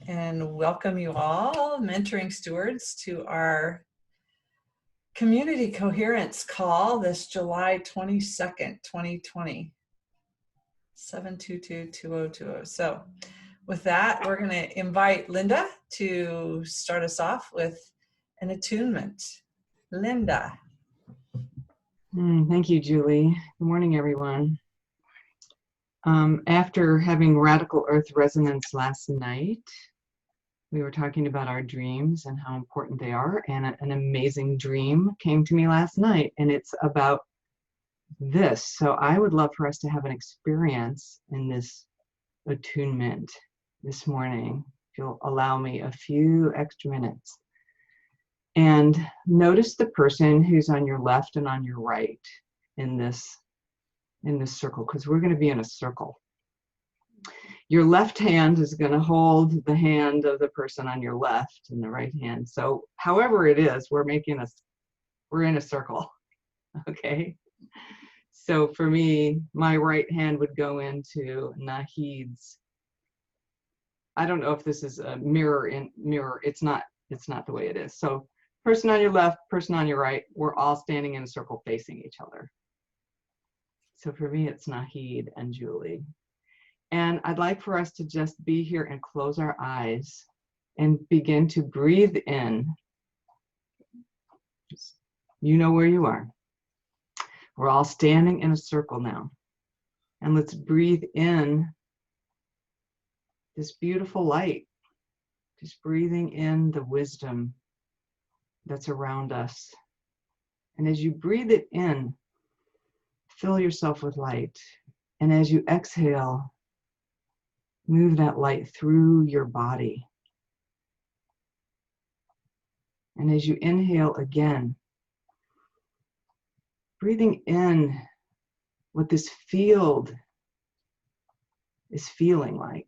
and welcome you all, mentoring stewards, to our community coherence call this July 22nd, 2020, 722-2020. So with that, we're going to invite Linda to start us off with an attunement. Linda. Thank you, Julie. Good morning, everyone. After having Radical Earth Resonance last night, we were talking about our dreams and how important they are, and an amazing dream came to me last night, and it's about this. So I would love for us to have an experience in this attunement this morning, if you'll allow me a few extra minutes. And notice the person who's on your left and on your right in this circle, because we're going to be in a circle. Your left hand is going to hold the hand of the person on your left, and the right hand. So however it is, we're in a circle. Okay. So for me, my right hand would go into Nahid's. I don't know if this is a mirror. It's not the way it is. So person on your left, person on your right, we're all standing in a circle facing each other. So for me, it's Nahid and Julie. And I'd like for us to just be here and close our eyes and begin to breathe in. You know where you are. We're all standing in a circle now. And let's breathe in this beautiful light. Just breathing in the wisdom that's around us. And as you breathe it in, fill yourself with light. And as you exhale, move that light through your body. And as you inhale again, breathing in what this field is feeling like.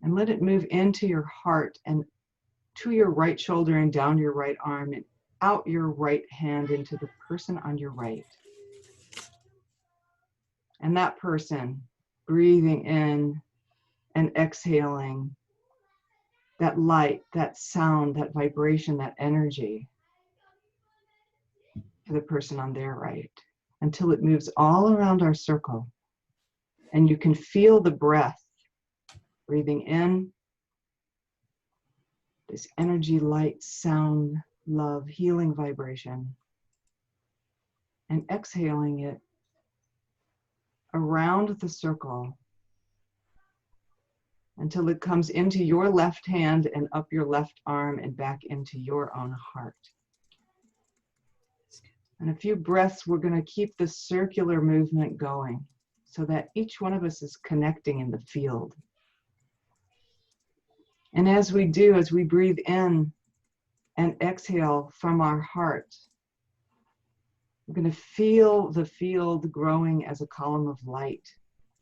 And let it move into your heart and to your right shoulder and down your right arm and out your right hand into the person on your right. And that person breathing in and exhaling that light, that sound, that vibration, that energy to the person on their right until it moves all around our circle. And you can feel the breath breathing in. This energy, light, sound, love, healing vibration. And exhaling it around the circle until it comes into your left hand and up your left arm and back into your own heart. And a few breaths, we're going to keep the circular movement going so that each one of us is connecting in the field. And as we do, as we breathe in and exhale from our heart, we're going to feel the field growing as a column of light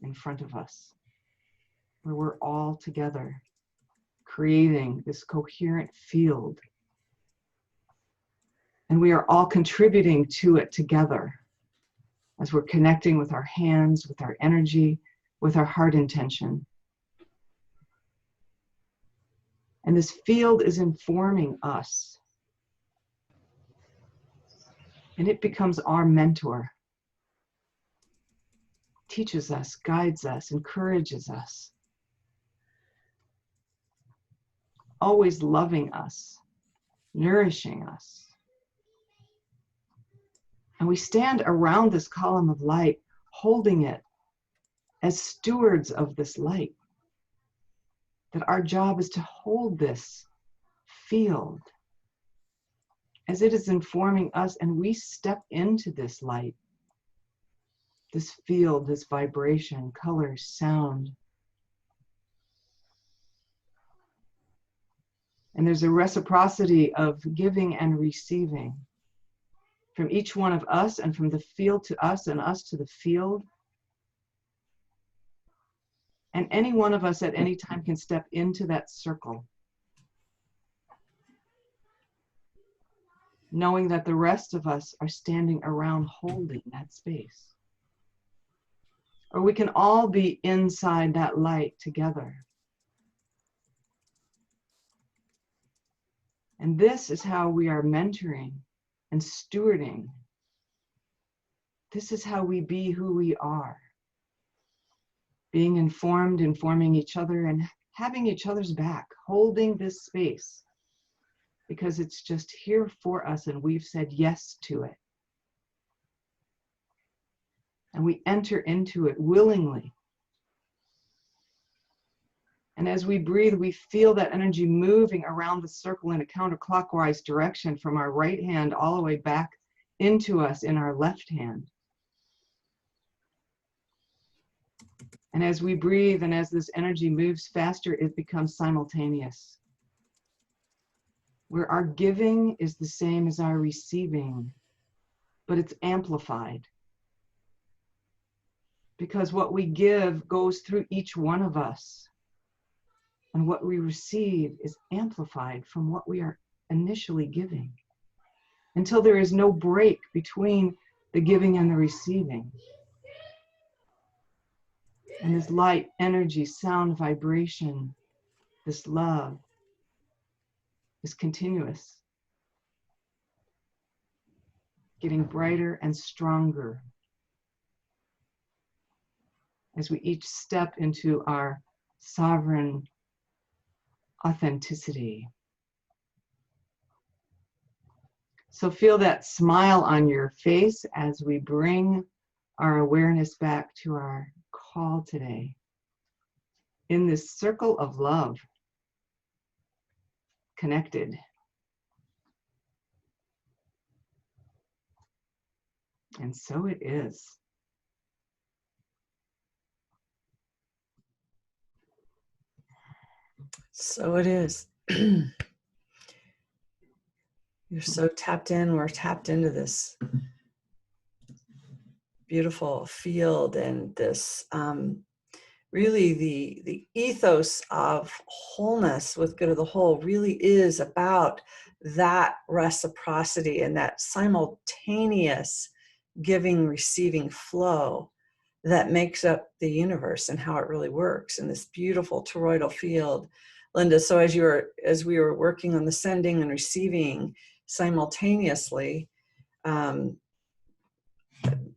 in front of us, where we're all together, creating this coherent field. And we are all contributing to it together as we're connecting with our hands, with our energy, with our heart intention. And this field is informing us. And it becomes our mentor. Teaches us, guides us, encourages us. Always loving us, nourishing us. And we stand around this column of light, holding it as stewards of this light. That our job is to hold this field as it is informing us, and we step into this light, this field, this vibration, color, sound. And there's a reciprocity of giving and receiving from each one of us and from the field to us and us to the field. And any one of us at any time can step into that circle, knowing that the rest of us are standing around holding that space. Or we can all be inside that light together, And this is how we are mentoring and stewarding. This is how we be who we are. Being informed, informing each other, and having each other's back, holding this space, because it's just here for us and we've said yes to it. And we enter into it willingly. And as we breathe, we feel that energy moving around the circle in a counterclockwise direction from our right hand all the way back into us in our left hand. And as we breathe and as this energy moves faster, it becomes simultaneous, where our giving is the same as our receiving, but it's amplified. Because what we give goes through each one of us, and what we receive is amplified from what we are initially giving, until there is no break between the giving and the receiving. And this light, energy, sound, vibration, this love is continuous, getting brighter and stronger as we each step into our sovereign authenticity. So feel that smile on your face as we bring our awareness back to our call today in this circle of love, connected. And so it is. So it is. You're so tapped in. We're tapped into this beautiful field and this really the ethos of wholeness with good of the whole really is about that reciprocity and that simultaneous giving, receiving flow that makes up the universe and how it really works in this beautiful toroidal field. Linda, so as we were working on the sending and receiving simultaneously,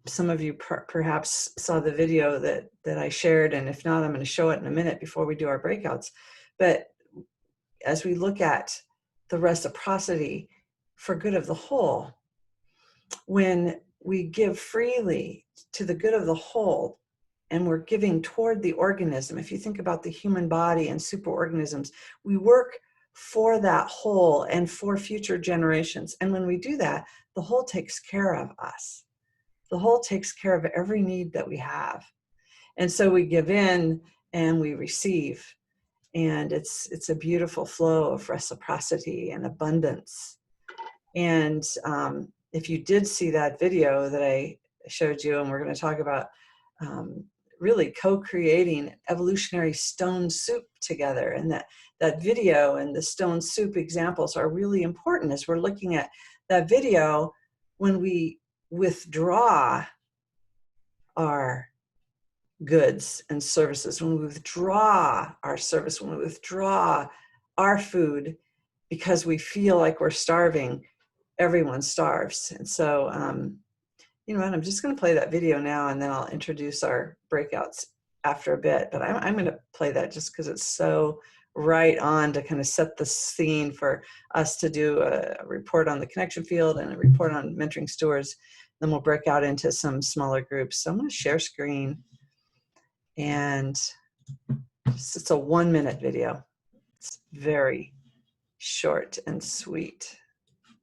some of you perhaps saw the video that I shared, and if not, I'm going to show it in a minute before we do our breakouts. But as we look at the reciprocity for good of the whole, when we give freely to the good of the whole, and we're giving toward the organism, if you think about the human body and superorganisms, we work for that whole and for future generations. And when we do that, the whole takes care of us. The whole takes care of every need that we have. And so we give in and we receive. And it's a beautiful flow of reciprocity and abundance. And if you did see that video that I showed you, and we're going to talk about really co-creating evolutionary stone soup together. And that video and the stone soup examples are really important as we're looking at that video. When we withdraw our goods and services, when we withdraw our service, when we withdraw our food because we feel like we're starving, everyone starves. And so, you know what, I'm just going to play that video now, and then I'll introduce our breakouts after a bit. But I'm going to play that just because it's so right on to kind of set the scene for us to do a report on the connection field and a report on mentoring stewards. Then we'll break out into some smaller groups. So I'm going to share screen, and it's a 1-minute video. It's very short and sweet.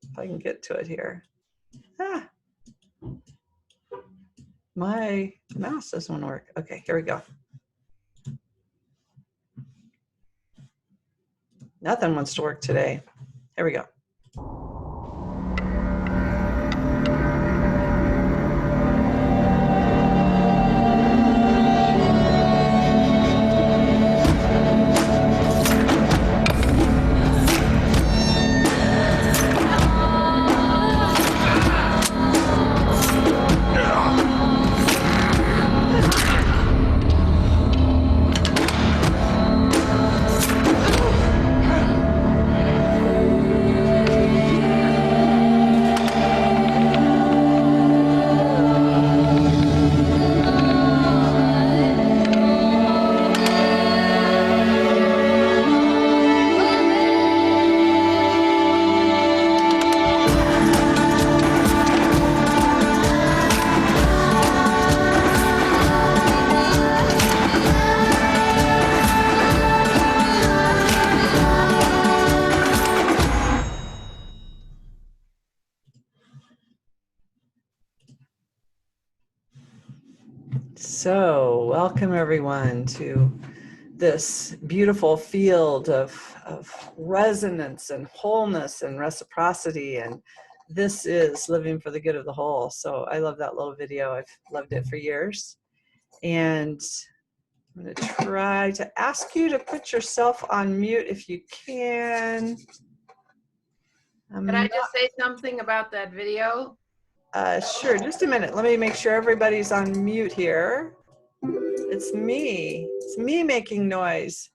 If I can get to it here. My mouse doesn't want to work. Okay, here we go. Nothing wants to work today. Here we go. So, welcome everyone to this beautiful field of resonance and wholeness and reciprocity. And this is living for the good of the whole. So, I love that little video. I've loved it for years. And I'm going to try to ask you to put yourself on mute if you can. Could I just say something about that video? Sure, just a minute. Let me make sure everybody's on mute here. It's me. It's me making noise.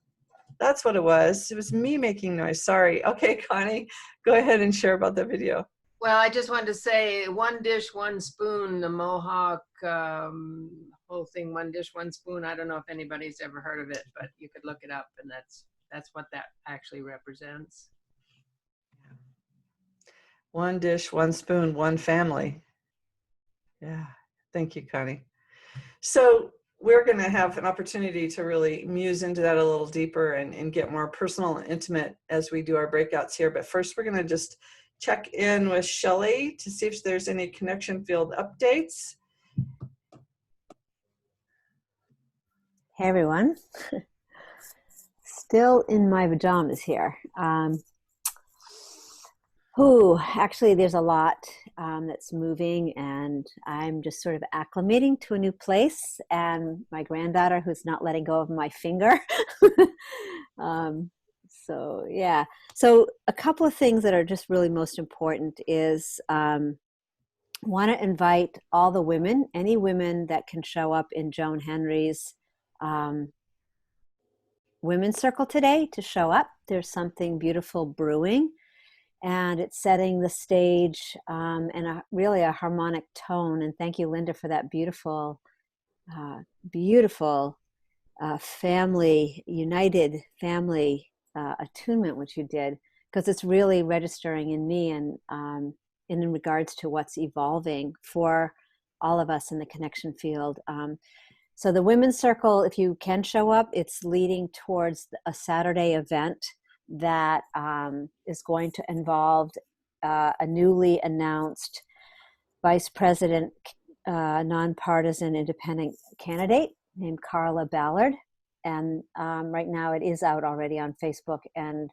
That's what it was. It was me making noise. Sorry. Okay, Connie, go ahead and share about the video. Well, I just wanted to say one dish, one spoon, the Mohawk whole thing, one dish, one spoon. I don't know if anybody's ever heard of it, but you could look it up, and that's what that actually represents. One dish, one spoon, one family. Yeah, thank you, Connie. So we're going to have an opportunity to really muse into that a little deeper and get more personal and intimate as we do our breakouts here. But first, we're going to just check in with Shelley to see if there's any connection field updates. Hey everyone. Still in my pajamas here. Actually there's a lot that's moving, and I'm just sort of acclimating to a new place, and my granddaughter who's not letting go of my finger. So yeah. So a couple of things that are just really most important is want to invite all the women, any women that can show up in Joan Henry's women's circle today to show up. There's something beautiful brewing, and it's setting the stage and really a harmonic tone. And thank you, Linda, for that beautiful family, united family attunement, which you did, because it's really registering in me and in regards to what's evolving for all of us in the connection field. So the Women's Circle, if you can show up, it's leading towards a Saturday event that is going to involve a newly announced vice president, nonpartisan independent candidate named Carla Ballard. And right now it is out already on Facebook, and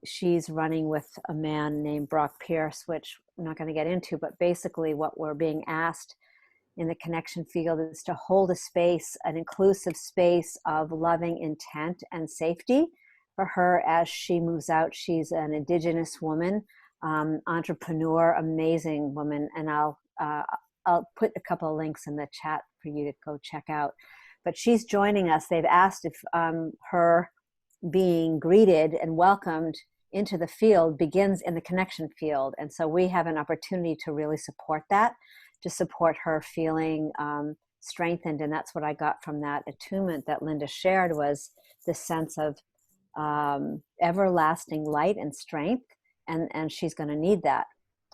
she's running with a man named Brock Pierce, which I'm not going to get into, but basically what we're being asked in the connection field is to hold a space, an inclusive space of loving intent and safety for her as she moves out. She's an Indigenous woman, entrepreneur, amazing woman, and I'll put a couple of links in the chat for you to go check out. But she's joining us. They've asked if her being greeted and welcomed into the field begins in the connection field, and so we have an opportunity to really support that, to support her feeling strengthened. And that's what I got from that attunement that Linda shared, was this sense of everlasting light and strength, and she's going to need that.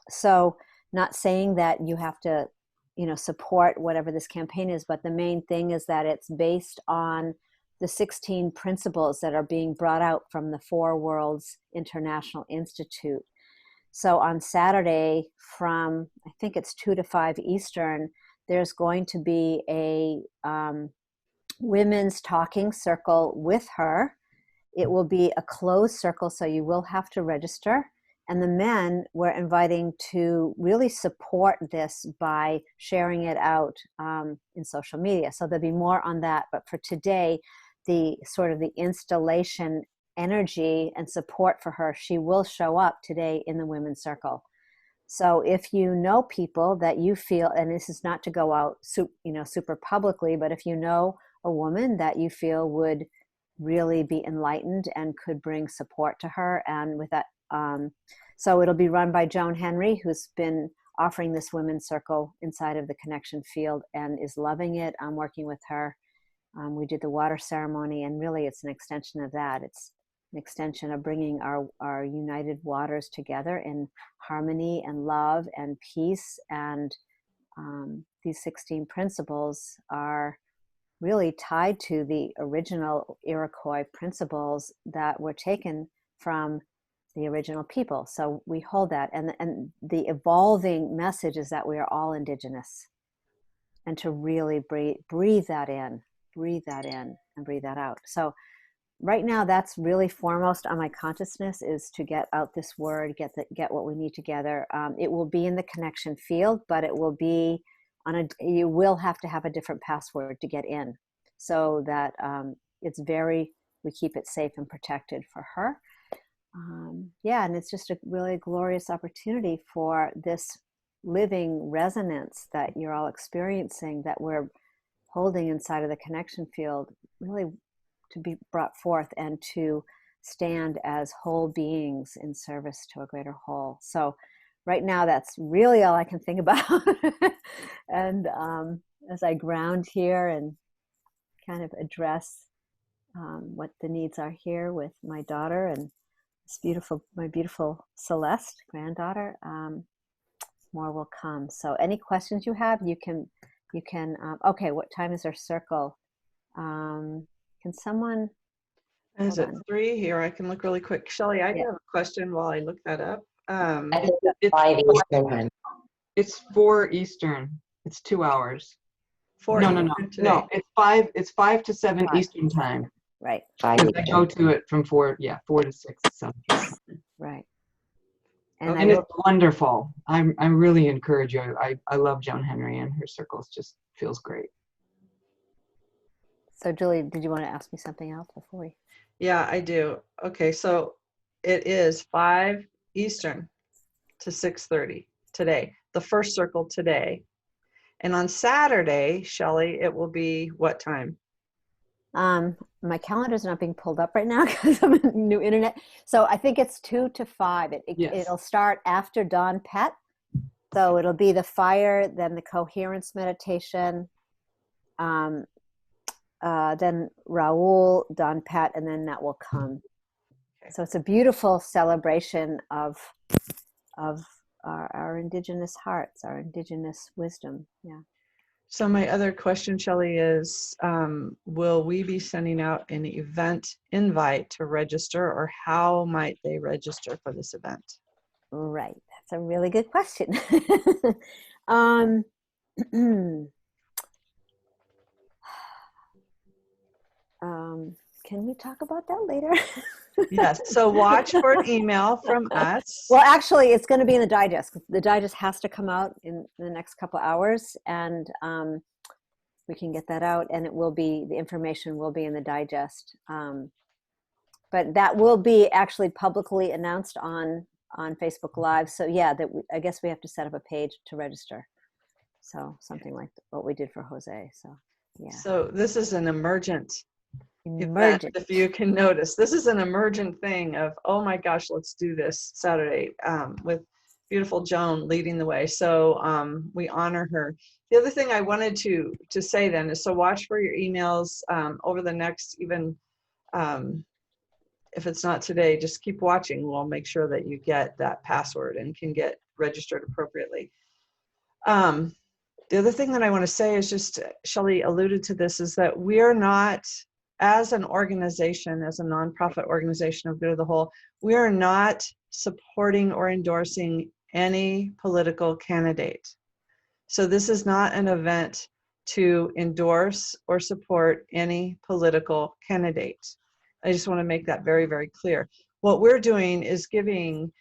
So not saying that you have to, support whatever this campaign is, but the main thing is that it's based on the 16 principles that are being brought out from the Four Worlds International Institute. So on Saturday from, I think it's 2 to 5 Eastern, there's going to be a women's talking circle with her. It will be a closed circle, so you will have to register. And the men we're inviting to really support this by sharing it out in social media. So there'll be more on that. But for today, the sort of the installation energy and support for her, she will show up today in the women's circle. So if you know people that you feel, and this is not to go out super publicly, but if you know a woman that you feel would really be enlightened and could bring support to her, and with that, so it'll be run by Joan Henry, who's been offering this women's circle inside of the connection field and is loving it. I'm working with her. We did the water ceremony, and really it's an extension of that. It's an extension of bringing our united waters together in harmony and love and peace. And these 16 principles are really tied to the original Iroquois principles that were taken from the original people. So we hold that. And the evolving message is that we are all Indigenous. and to really breathe that in, and breathe that out. So right now, that's really foremost on my consciousness, is to get out this word, get what we need together. It will be in the connection field, but it will be you will have to have a different password to get in, so that we keep it safe and protected for her. Yeah, and it's just a really glorious opportunity for this living resonance that you're all experiencing, that we're holding inside of the connection field, really to be brought forth and to stand as whole beings in service to a greater whole. So right now, that's really all I can think about. And as I ground here and kind of address what the needs are here with my daughter and my beautiful Celeste granddaughter, more will come. So any questions you have, you can, okay, what time is our circle? Can someone? Is it 3 here? I can look really quick. Shelley, I do have a question while I look that up. I think it's It's 5 Eastern time. It's 4 Eastern. It's 2 hours. 4 No, Eastern today. no. It's 5 to 7 5. Eastern time. Right. 5 Because I Eastern. go to it from 4 to 6. So. Right. Okay. And it's wonderful. I really encourage you. I love Joan Henry, and her circles just feels great. So Julie, did you want to ask me something else before we? Yeah, I do. Okay, so it is 5 Eastern to 6:30 today, the first circle today. And on Saturday, Shelley, it will be what time? My calendar's not being pulled up right now because I'm on new internet. So I think it's 2 to 5. Yes. It'll start after Dawn Pet. So it'll be the fire, then the coherence meditation, then Raoul, Don Pat, and then that will come. Okay. So it's a beautiful celebration of our indigenous hearts, our indigenous wisdom. Yeah. So my other question, Shelley, is will we be sending out an event invite to register, or how might they register for this event? Right. That's a really good question. Can we talk about that later? Yes. So watch for an email from us. Well, actually, it's going to be in the digest. The digest has to come out in the next couple hours, and we can get that out, and the information will be in the digest. But that will be actually publicly announced on Facebook Live. So yeah, I guess we have to set up a page to register. So something like what we did for Jose. So yeah. So this is an emergent event, if you can notice. This is an emergent thing of, oh my gosh, let's do this Saturday with beautiful Joan leading the way. So we honor her. The other thing I wanted to say then is, so watch for your emails over the next, even if it's not today, just keep watching. We'll make sure that you get that password and can get registered appropriately. The other thing that I want to say is just, Shelley alluded to this, is that we are not, as an organization, as a nonprofit organization of Good of the Whole, we are not supporting or endorsing any political candidate. So this is not an event to endorse or support any political candidate. I just want to make that very, very clear. What we're doing is giving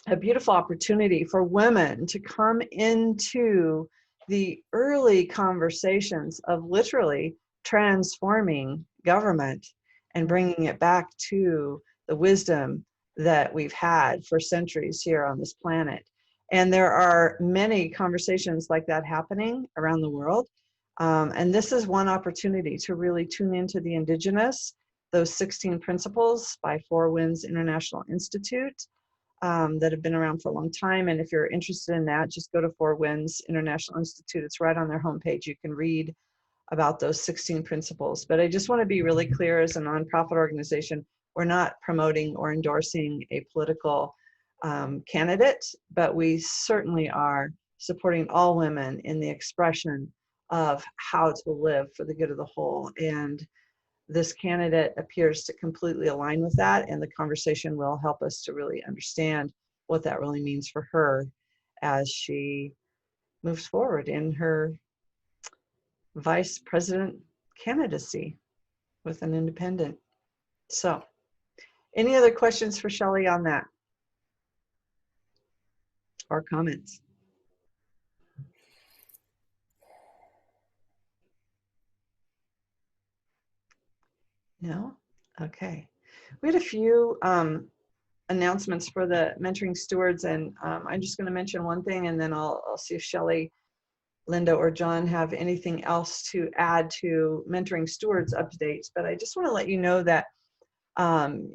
a beautiful opportunity for women to come into the early conversations of literally transforming government and bringing it back to the wisdom that we've had for centuries here on this planet. And there are many conversations like that happening around the world. And this is one opportunity to really tune into the indigenous, those 16 principles by Four Winds International Institute that have been around for a long time. And if you're interested in that, just go to Four Winds International Institute. It's right on their homepage. You can read about those 16 principles. But I just want to be really clear, as a nonprofit organization, we're not promoting or endorsing a political candidate, but we certainly are supporting all women in the expression of how to live for the good of the whole. And this candidate appears to completely align with that, and the conversation will help us to really understand what that really means for her as she moves forward in her vice president candidacy with an independent. So, any other questions for Shelley on that? Or comments? No? Okay. We had a few announcements for the Mentoring Stewards, and I'm just going to mention one thing, and then I'll see if Shelley, Linda, or John have anything else to add to Mentoring Stewards updates. But I just want to let you know that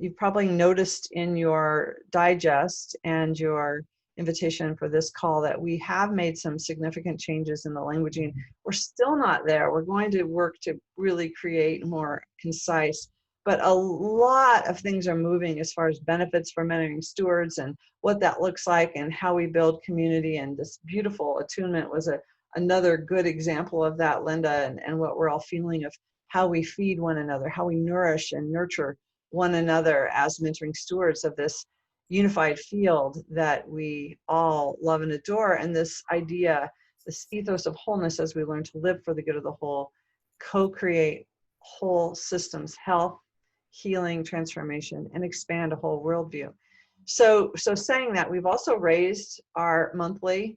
you've probably noticed in your digest and your invitation for this call that we have made some significant changes in the languaging. We're still not there. We're going to work to really create more concise, but a lot of things are moving as far as benefits for mentoring stewards and what that looks like and how we build community. And this beautiful attunement was another good example of that, Linda, and what we're all feeling of how we feed one another, how we nourish and nurture one another as mentoring stewards of this unified field that we all love and adore. And this idea, this ethos of wholeness, as we learn to live for the good of the whole, co-create whole systems, health, healing, transformation, and expand a whole worldview. So saying that, we've also raised our monthly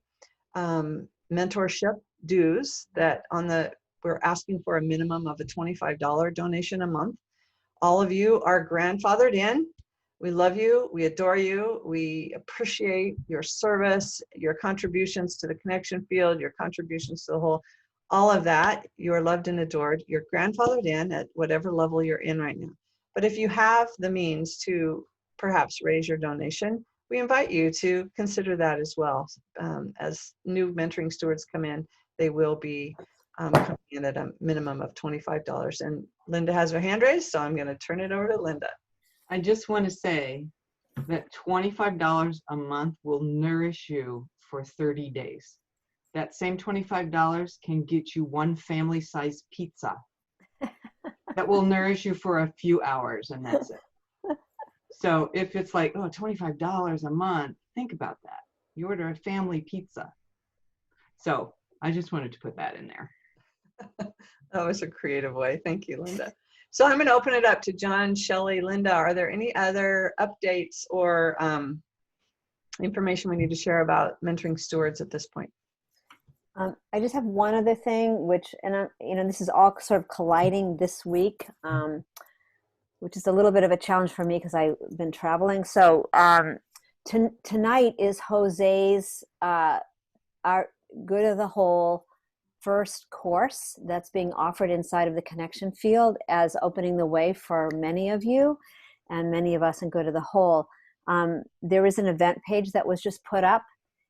mentorship dues that we're asking for a minimum of a $25 donation a month. All of you are grandfathered in. We love you. We adore you. We appreciate your service, your contributions to the connection field, your contributions to the whole, all of that. You are loved and adored. You're grandfathered in at whatever level you're in right now. But if you have the means to perhaps raise your donation, we invite you to consider that as well. As new mentoring stewards come in, they will be coming in at a minimum of $25. And Linda has her hand raised, so I'm going to turn it over to Linda. I just want to say that $25 a month will nourish you for 30 days. That same $25 can get you one family-sized pizza that will nourish you for a few hours, and that's it. So if it's like, oh, $25 a month, think about that. You order a family pizza. So I just wanted to put that in there. That was a creative way. Thank you, Linda. So I'm going to open it up to John, Shelley, Linda. Are there any other updates or information we need to share about mentoring stewards at this point? I just have one other thing, which, and this is all sort of colliding this week, which is a little bit of a challenge for me because I've been traveling. So tonight is Jose's Our Good of the Whole first course that's being offered inside of the connection field as opening the way for many of you and many of us in Good of the Whole. There is an event page that was just put up.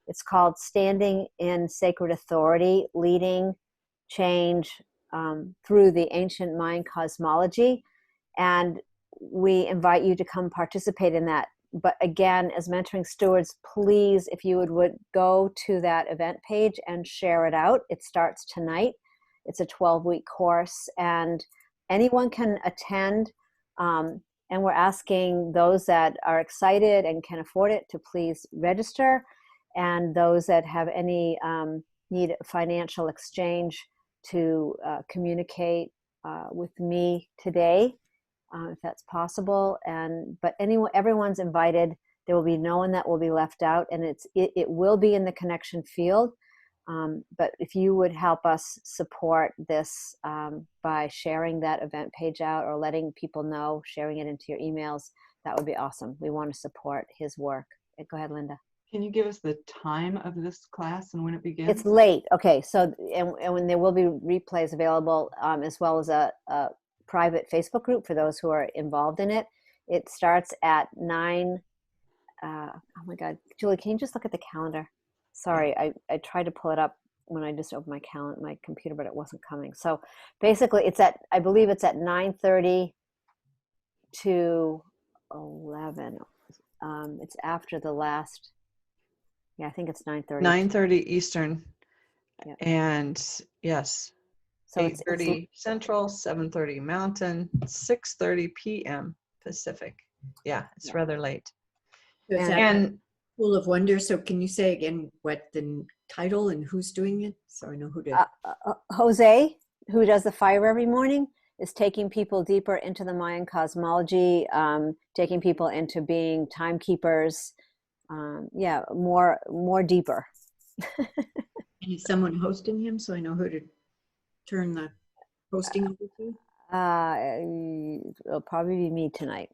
It's called Standing in Sacred Authority, Leading Change Through the Ancient Mind Cosmology. And we invite you to come participate in that. But again, as mentoring stewards, please, if you would go to that event page and share it out. It starts tonight. It's a 12-week course, and anyone can attend. And we're asking those that are excited and can afford it to please register, and those that have any need financial exchange to communicate with me today. If that's possible, but everyone's invited. There will be no one that will be left out, and it will be in the connection field. But if you would help us support this by sharing that event page out or letting people know, sharing it into your emails, that would be awesome. We want to support his work. Go ahead, Linda. Can you give us the time of this class and when it begins? It's late. Okay, so and when there will be replays available, as well as a private Facebook group for those who are involved in it. It starts at 9. Oh my God, Julie, can you just look at the calendar? Sorry, I tried to pull it up when I just opened my computer, but it wasn't coming. So basically, I believe it's at 9:30 to 11. It's after the last. Yeah, I think it's 9:30. 9:30 Eastern. Yeah. And yes. So 8:30 Central, 7:30 Mountain, 6:30 p.m. Pacific. Yeah, it's rather late. So it's at And Pool of Wonder. So can you say again what the title and who's doing it? So I know who to. Jose, who does the fire every morning, is taking people deeper into the Mayan cosmology, taking people into being timekeepers. Yeah, more deeper. And is someone hosting him so I know who to turn the hosting over to? It'll probably be me tonight,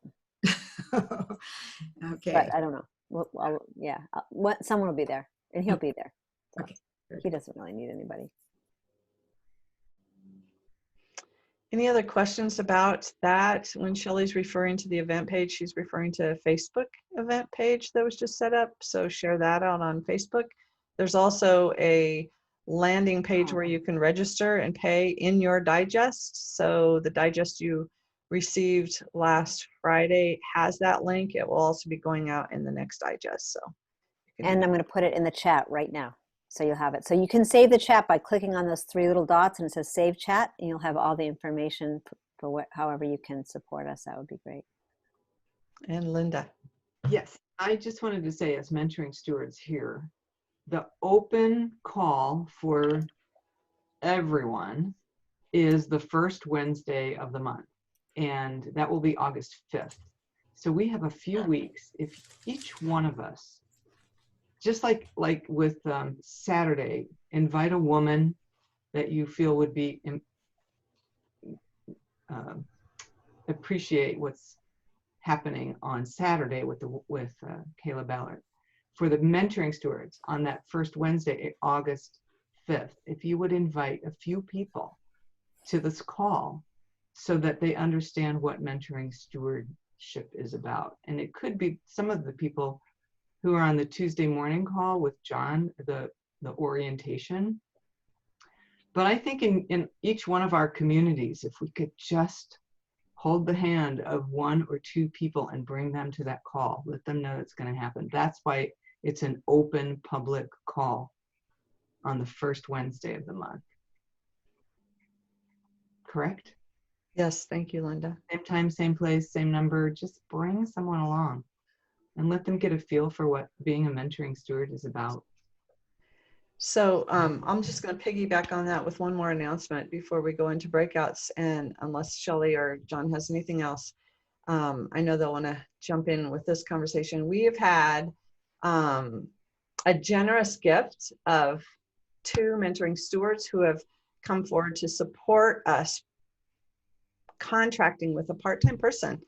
Okay. but I don't know. Someone will be there, and he'll be there. So Okay. Very he good. doesn't really need anybody. Any other questions about that? When Shelley's referring to the event page, she's referring to a Facebook event page that was just set up. So share that out on Facebook. There's also a landing page where you can register and pay in your digest. So the digest you received last Friday has that link. It will also be going out in the next digest. So And I'm going to put it in the chat right now, so you'll have it. So you can save the chat by clicking on those 3 little dots, and it says Save Chat, and you'll have all the information for however you can support us. That would be great. And Linda. Yes, I just wanted to say, as mentoring stewards here, the open call for everyone is the first Wednesday of the month, and that will be August 5th. So we have a few weeks. If each one of us, just like with Saturday, invite a woman that you feel would be appreciate what's happening on Saturday with Kayla Ballard. For the mentoring stewards on that first Wednesday, August 5th, if you would invite a few people to this call so that they understand what mentoring stewardship is about. And it could be some of the people who are on the Tuesday morning call with John, the orientation. But I think in each one of our communities, if we could just hold the hand of 1 or 2 people and bring them to that call, let them know it's going to happen. That's why it's an open public call on the first Wednesday of the month. Correct? Yes, thank you, Linda. Same time, same place, same number. Just bring someone along and let them get a feel for what being a mentoring steward is about. So I'm just going to piggyback on that with one more announcement before we go into breakouts. And unless Shelley or John has anything else, I know they'll want to jump in with this conversation. We have had a generous gift of 2 mentoring stewards who have come forward to support us contracting with a part-time person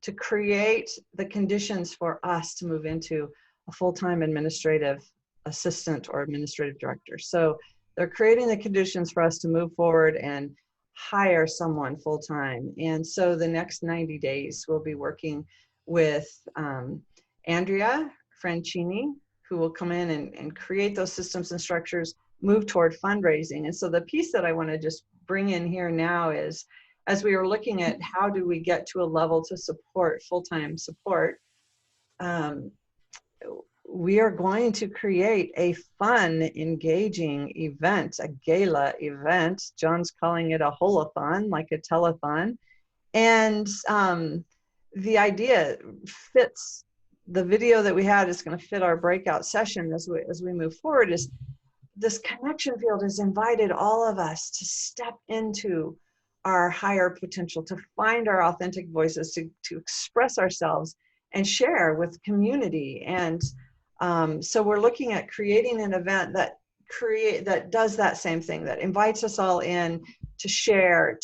to create the conditions for us to move into a full-time administrative assistant or administrative director. So they're creating the conditions for us to move forward and hire someone full-time. And so the next 90 days we'll be working with Andrea Francini, who will come in and create those systems and structures, move toward fundraising. And so the piece that I want to just bring in here now is, as we were looking at how do we get to a level to support full-time support, we are going to create a fun, engaging event, a gala event. John's calling it a holathon, like a telethon. And the idea fits, the video that we had is going to fit our breakout session as we move forward, is this connection field has invited all of us to step into our higher potential, to find our authentic voices, to express ourselves and share with community. And so we're looking at creating an event that does that same thing, that invites us all in to share,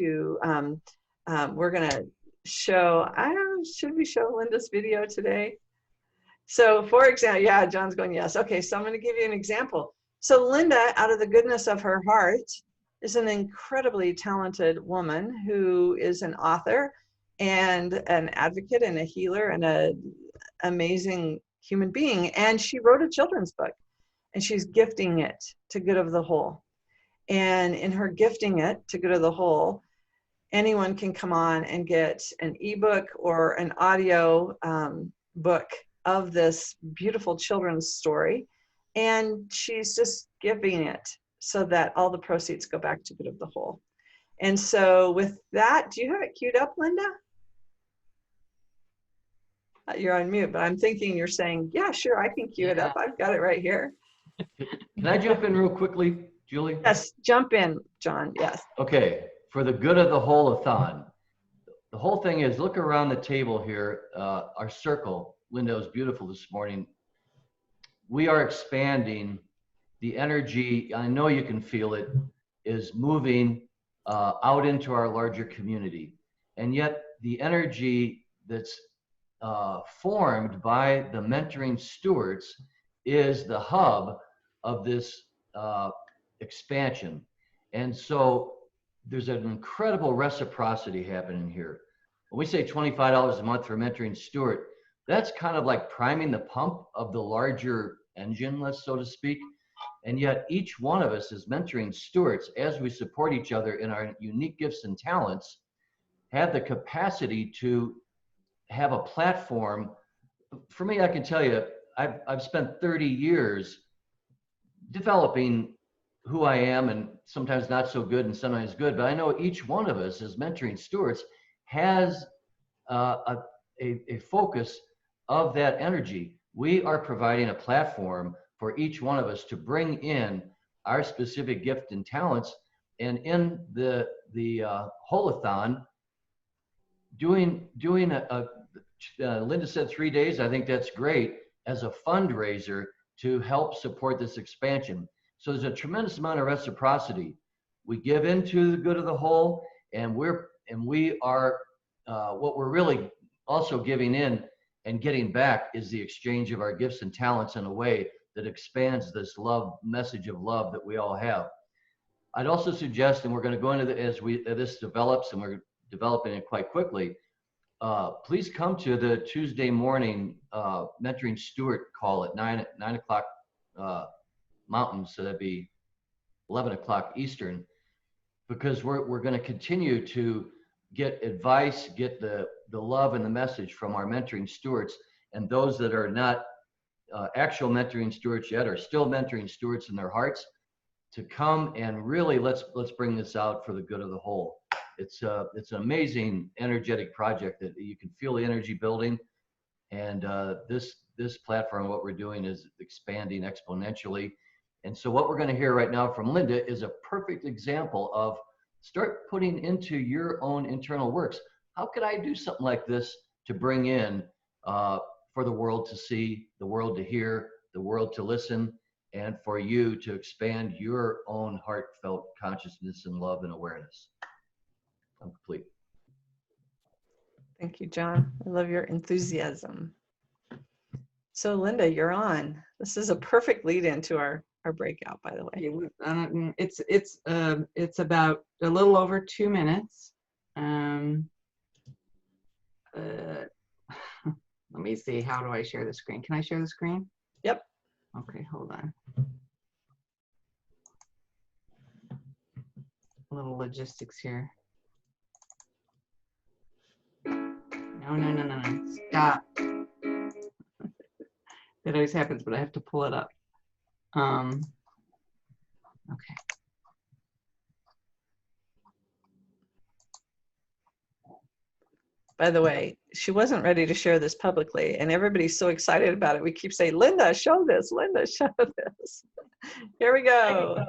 we're going to show, should we show Linda's video today? So for example, yeah, John's going, yes. Okay, so I'm going to give you an example. So Linda, out of the goodness of her heart, is an incredibly talented woman who is an author and an advocate and a healer and an amazing human being. And she wrote a children's book, and she's gifting it to Good of the Whole. And in her gifting it to Good of the Whole, anyone can come on and get an ebook or an audio book of this beautiful children's story. And she's just giving it so that all the proceeds go back to Good of the Whole. And so with that, do you have it queued up, Linda? You're on mute, but I'm thinking you're saying, yeah, sure, I can queue it up. I've got it right here. Can I jump in real quickly, Julie? Yes, jump in, John. Yes. Okay, for the good of the whole-a-thon, the whole thing is look around the table here, our circle. Linda was beautiful this morning. We are expanding. The energy, I know you can feel it, is moving out into our larger community. And yet the energy that's formed by the mentoring stewards is the hub of this expansion. And so there's an incredible reciprocity happening here. When we say $25 a month for mentoring steward, that's kind of like priming the pump of the larger engine, let's so to speak. And yet each one of us as mentoring stewards, as we support each other in our unique gifts and talents, have the capacity to have a platform. For me, I can tell you, I've spent 30 years developing who I am, and sometimes not so good and sometimes good, but I know each one of us as mentoring stewards has a focus of that energy. We are providing a platform for each one of us to bring in our specific gift and talents. And in the holathon, doing Linda said 3 days, I think that's great, as a fundraiser to help support this expansion. So there's a tremendous amount of reciprocity. We give into the good of the whole, and we are what we're really also giving in and getting back is the exchange of our gifts and talents in a way that expands this love message of love that we all have. I'd also suggest, and we're going to go into as this develops, and we're developing it quite quickly. Please come to the Tuesday morning mentoring steward call at 9 o'clock Mountain, so that'd be 11 o'clock Eastern, because we're going to continue to get advice, get the love and the message from our mentoring stewards, and those that are not actual mentoring stewards yet are still mentoring stewards in their hearts, to come and really let's bring this out for the good of the whole. It's an amazing energetic project that you can feel the energy building, and this platform, what we're doing is expanding exponentially. And so what we're going to hear right now from Linda is a perfect example of start putting into your own internal works. How could I do something like this to bring in for the world to see, the world to hear, the world to listen, and for you to expand your own heartfelt consciousness and love and awareness. I'm complete. Thank you, John. I love your enthusiasm. So Linda, you're on. This is a perfect lead into our breakout, by the way. It's about a little over 2 minutes. Let me see, how do I share the screen? Can I share the screen? Yep. Okay, hold on. A little logistics here. No. Stop. That always happens, but I have to pull it up. Okay. By the way, she wasn't ready to share this publicly, and everybody's so excited about it. We keep saying, Linda, show this, Linda, show this. Here we go.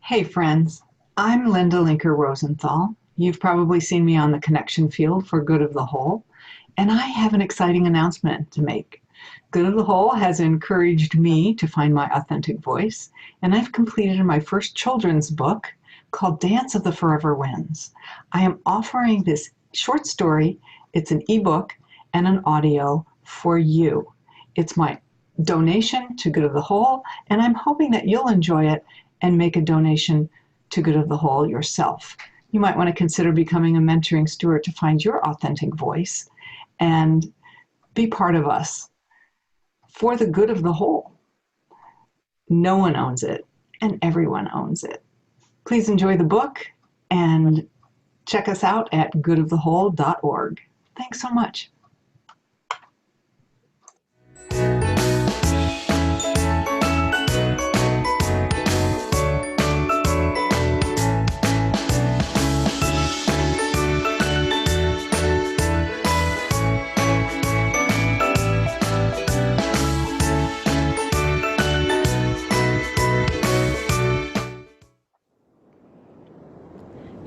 Hey friends, I'm Linda Linker Rosenthal. You've probably seen me on the connection field for Good of the Whole, and I have an exciting announcement to make. Good of the Whole has encouraged me to find my authentic voice, and I've completed my first children's book called Dance of the Forever Winds. I am offering this short story. It's an ebook and an audio for you. It's my donation to Good of the Whole, and I'm hoping that you'll enjoy it and make a donation to Good of the Whole yourself. You might want to consider becoming a mentoring steward to find your authentic voice. And be part of us for the good of the whole. No one owns it, and everyone owns it. Please enjoy the book and check us out at goodofthewhole.org. Thanks so much.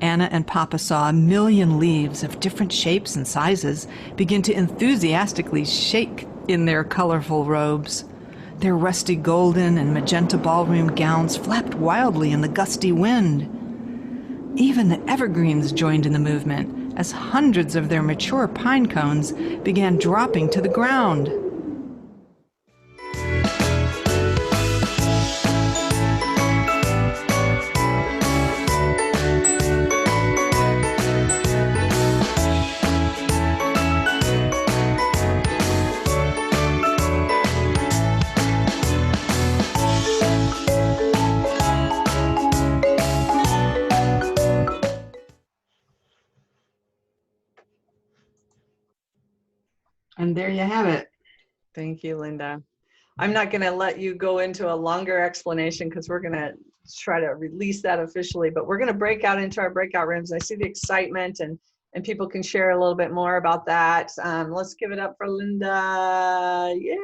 Anna and Papa saw a million leaves of different shapes and sizes begin to enthusiastically shake in their colorful robes. Their rusty golden and magenta ballroom gowns flapped wildly in the gusty wind. Even the evergreens joined in the movement as hundreds of their mature pine cones began dropping to the ground. And there you have it. Thank you, Linda. I'm not going to let you go into a longer explanation because we're going to try to release that officially, but we're going to break out into our breakout rooms. I see the excitement and people can share a little bit more about that. Let's give it up for Linda. Yay.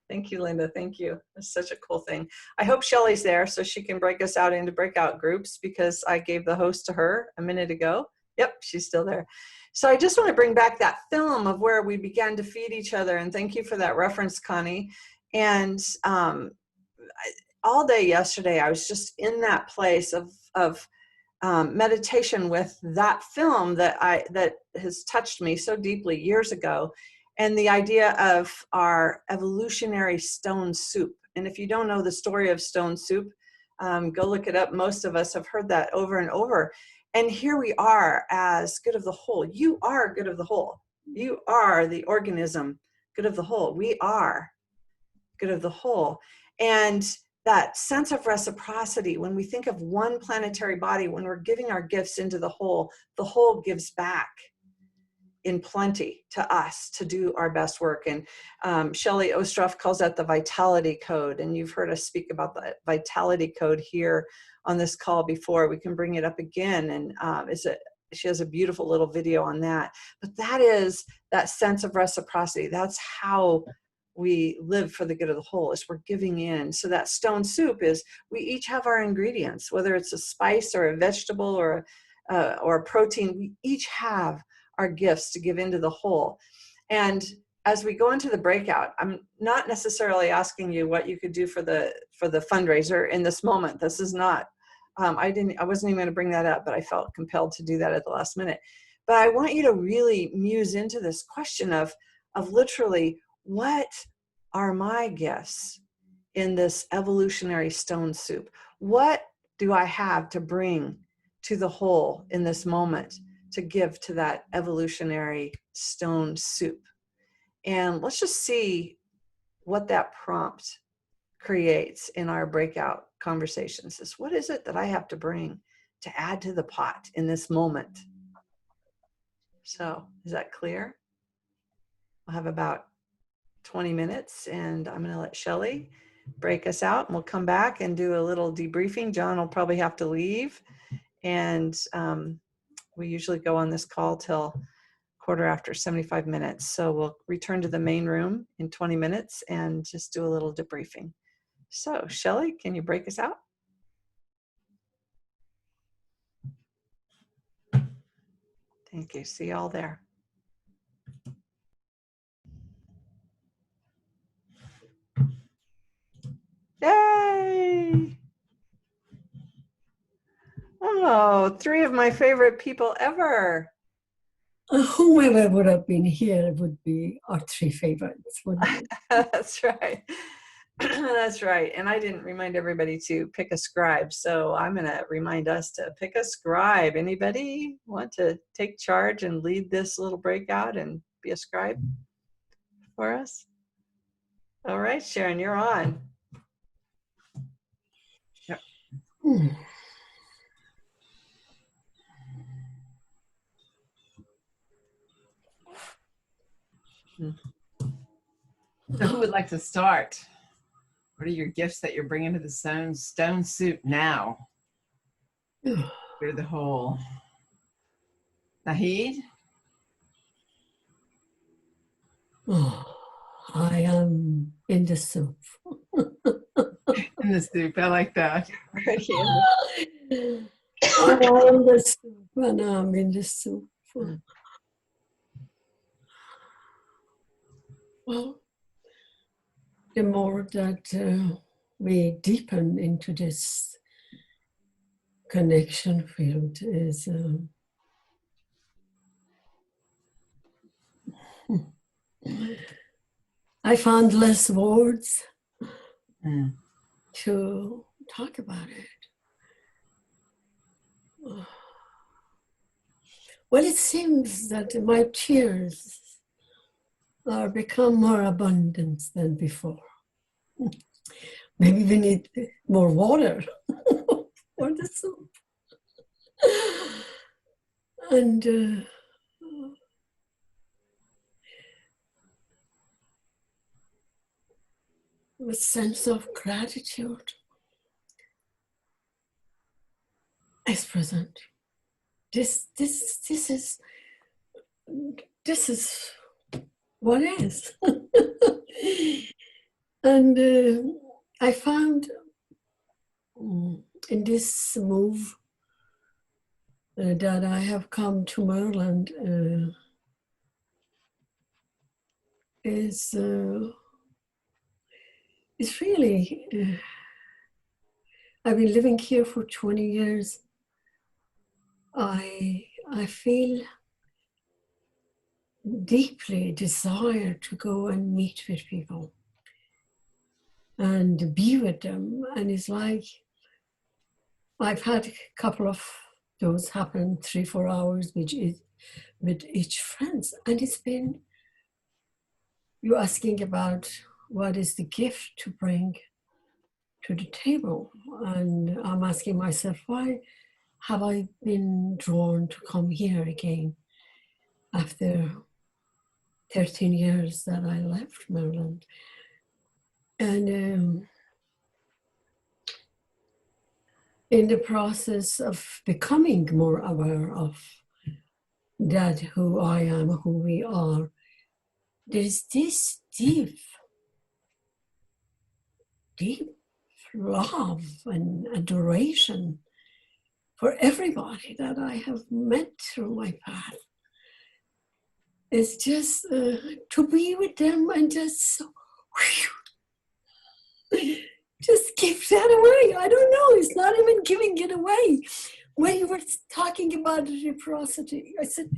Thank you, Linda. Thank you. That's such a cool thing. I hope Shelly's there so she can break us out into breakout groups because I gave the host to her a minute ago. Yep, she's still there. So I just want to bring back that film of where we began to feed each other. And thank you for that reference, Connie. And all day yesterday, I was just in that place of meditation with that film that has touched me so deeply years ago. And the idea of our evolutionary stone soup. And if you don't know the story of stone soup, go look it up. Most of us have heard that over and over. And here we are as good of the whole. You are good of the whole. You are the organism, good of the whole. We are good of the whole. And that sense of reciprocity, when we think of one planetary body, when we're giving our gifts into the whole gives back in plenty to us to do our best work. And Shelley Ostroff calls that the vitality code. And you've heard us speak about the vitality code here on this call before. We can bring it up again. And she has a beautiful little video on that. But that is that sense of reciprocity. That's how we live for the good of the whole, is we're giving in. So that stone soup is, we each have our ingredients, whether it's a spice or a vegetable or a protein, we each have our gifts to give into the whole. And as we go into the breakout, I'm not necessarily asking you what you could do for the fundraiser in this moment. This is not, I wasn't even going to bring that up, but I felt compelled to do that at the last minute. But I want you to really muse into this question of literally, what are my gifts in this evolutionary stone soup? What do I have to bring to the whole in this moment to give to that evolutionary stone soup? And let's just see what that prompt creates in our breakout conversations. Is what is it that I have to bring to add to the pot in this moment? So is that clear? I'll have about 20 minutes and I'm going to let Shelley break us out, and we'll come back and do a little debriefing. John will probably have to leave, and we usually go on this call till 75 minutes. So we'll return to the main room in 20 minutes and just do a little debriefing. So Shelley, can you break us out? Thank you. See y'all there. Yay! Oh, 3 of my favorite people ever. Whoever would have been here would be our 3 favorites, wouldn't it? That's right. That's right. And I didn't remind everybody to pick a scribe. So I'm going to remind us to pick a scribe. Anybody want to take charge and lead this little breakout and be a scribe for us? All right, Sharon, you're on. Hmm. So who would like to start? What are your gifts that you're bringing to the stone soup now? Clear the hole. Nahid? Oh, I am in the soup. In the soup, I like that. Already in I am the soup and I'm in the soup. Well, the more that we deepen into this connection field is I found less words to talk about it. Well, it seems that my tears are become more abundant than before. Maybe we need more water for the soup. And a sense of gratitude is present. This is what is. And I found in this move that I have come to Maryland is really, I've been living here for 20 years. I feel deeply desire to go and meet with people and be with them. And it's like, I've had a couple of those happen 3-4 hours with each friend. And it's been, you're asking about what is the gift to bring to the table. And I'm asking myself, why have I been drawn to come here again after 13 years that I left Maryland? And in the process of becoming more aware of that, who I am, who we are, there's this deep love and adoration for everybody that I have met through my path. It's just to be with them and just give that away. I don't know, it's not even giving it away. When you were talking about reciprocity, I said,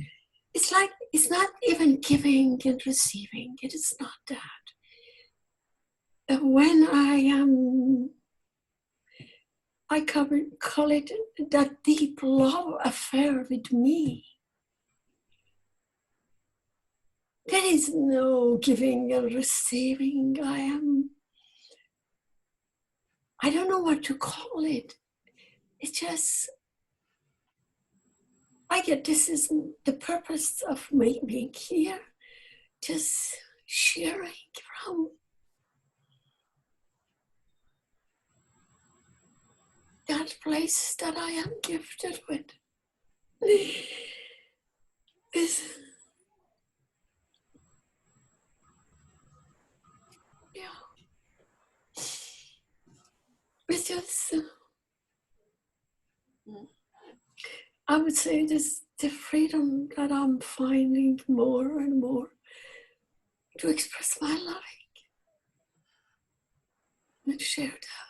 it's like, it's not even giving and receiving. It is not that. When I call it that deep love affair with me. There is no giving and receiving. I don't know what to call it. It's just, I get this is the purpose of me being here. Just sharing from that place that I am gifted with. It's just, I would say this, the freedom that I'm finding more and more to express my life and share that.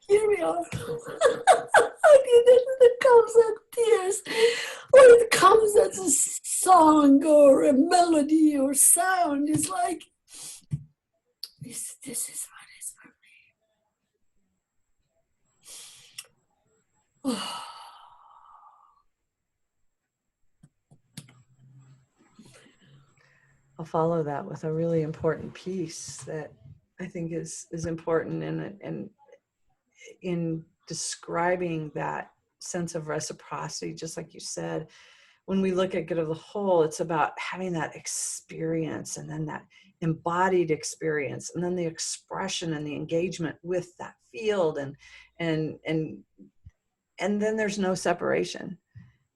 Here we are. It comes as tears, or it comes as a song or a melody or sound. It's like, this is what is for me. Oh. I'll follow that with a really important piece that I think is important, and in describing that sense of reciprocity, just like you said, when we look at good of the whole, it's about having that experience, and then that embodied experience, and then the expression and the engagement with that field, and then there's no separation.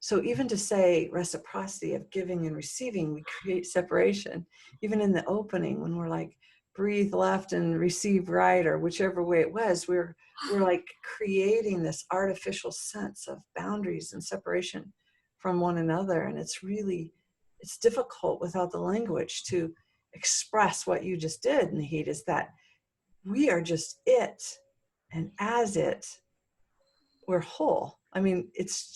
So even to say reciprocity of giving and receiving, we create separation. Even in the opening, when we're like, breathe left and receive right, or whichever way it was, we're like creating this artificial sense of boundaries and separation from one another. And it's difficult without the language to express what you just did, Nahid, is that we are just it. And as it, we're whole. I mean, it's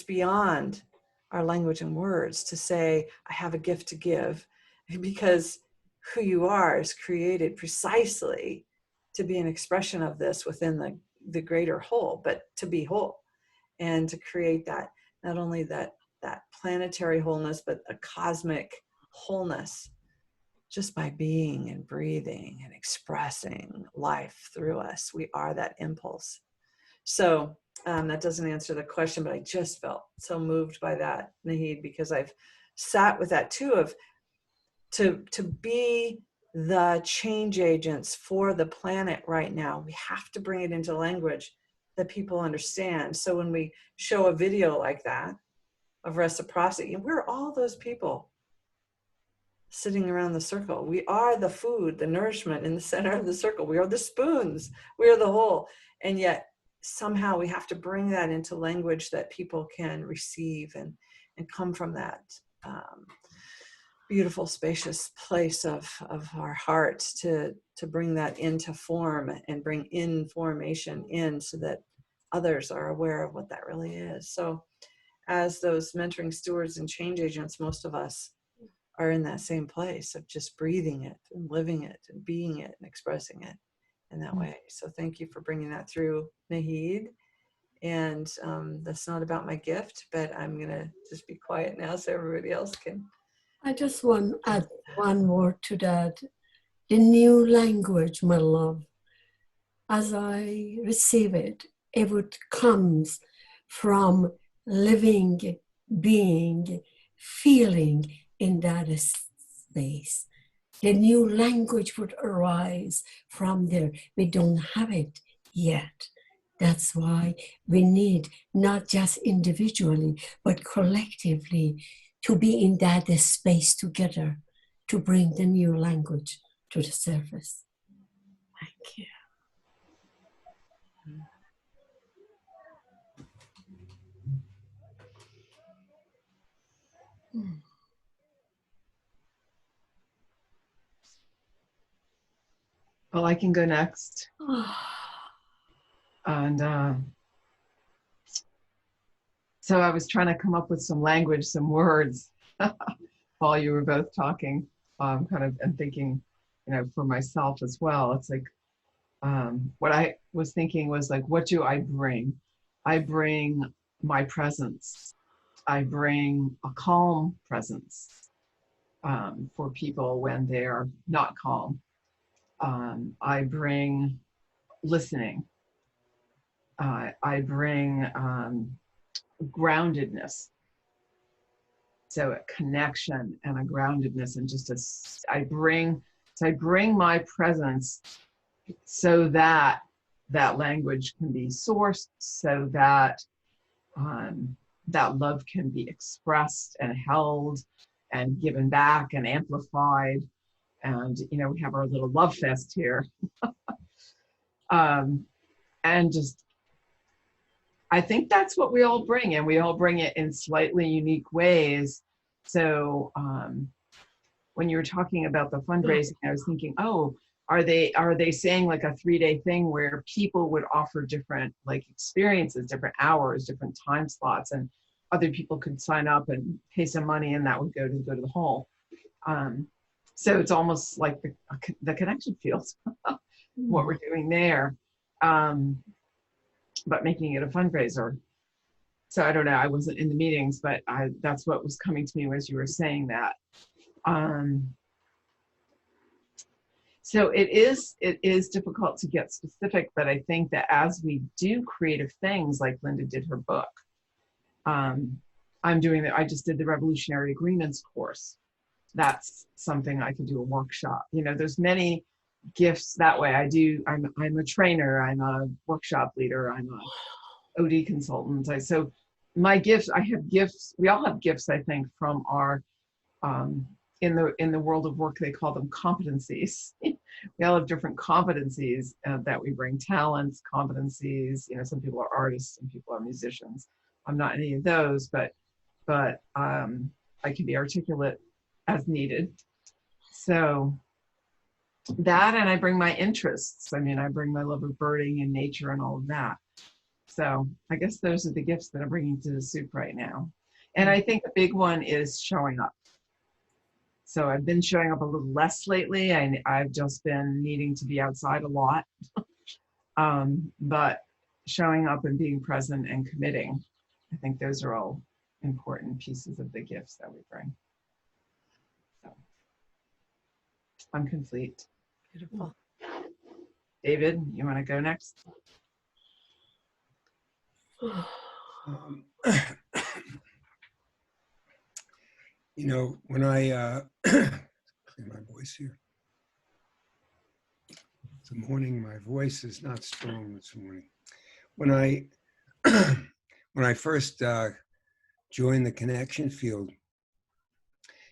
beyond our language and words to say, I have a gift to give, because who you are is created precisely to be an expression of this within the greater whole, but to be whole and to create that, not only that planetary wholeness, but a cosmic wholeness just by being and breathing and expressing life through us. We are that impulse. So that doesn't answer the question, but I just felt so moved by that, Nahid, because I've sat with that too, of to be the change agents for the planet right now. We have to bring it into language that people understand. So when we show a video like that of reciprocity, we're all those people sitting around the circle. We are the food, the nourishment in the center of the circle. We are the spoons. We are the whole. And yet somehow we have to bring that into language that people can receive and come from that beautiful, spacious place of our heart to bring that into form and bring information in so that others are aware of what that really is. So as those mentoring stewards and change agents, most of us are in that same place of just breathing it and living it and being it and expressing it in that way. So thank you for bringing that through, Nahid. And that's not about my gift, but I'm going to just be quiet now so everybody else can. I just want to add one word to that. The new language, my love, as I receive it, it comes from living, being, feeling in that space. The new language would arise from there. We don't have it yet. That's why we need, not just individually, but collectively, to be in that space together to bring the new language to the surface. Thank you. Well, I can go next. And so I was trying to come up with some language, some words while you were both talking, kind of, and thinking, for myself as well. It's like, what I was thinking was like, what do I bring? I bring my presence. I bring a calm presence for people when they're not calm. I bring listening. I bring groundedness. So a connection and a groundedness, and just I bring my presence so that that language can be sourced, so that that love can be expressed and held and given back and amplified. And, we have our little love fest here. And just, I think that's what we all bring, and we all bring it in slightly unique ways. So when you were talking about the fundraising, I was thinking, oh, are they saying like a 3-day thing where people would offer different like experiences, different hours, different time slots, and other people could sign up and pay some money, and that would go to the whole. So it's almost like the connection feels what we're doing there, but making it a fundraiser. So I don't know, I wasn't in the meetings, but that's what was coming to me as you were saying that. So it is difficult to get specific, but I think that as we do creative things, like Linda did her book, I'm doing that. I just did the Revolutionary Agreements course. That's something I could do a workshop. You know, there's many gifts that way. I'm a trainer, I'm a workshop leader, I'm a OD consultant. So my gifts, I have gifts, we all have gifts, I think, from our, in the world of work, they call them competencies. We all have different competencies that we bring, talents, competencies. You know, some people are artists, some people are musicians. I'm not any of those, but I can be articulate as needed. So that, and I bring my interests. I mean, I bring my love of birding and nature and all of that. So I guess those are the gifts that I'm bringing to the soup right now. And I think the big one is showing up. So I've been showing up a little less lately. I've just been needing to be outside a lot. But showing up and being present and committing, I think those are all important pieces of the gifts that we bring. So I'm complete. Beautiful. David, you want to go next? You know, when I clear my voice here. It's morning. My voice is not strong this morning. When I when I first joined the connection field,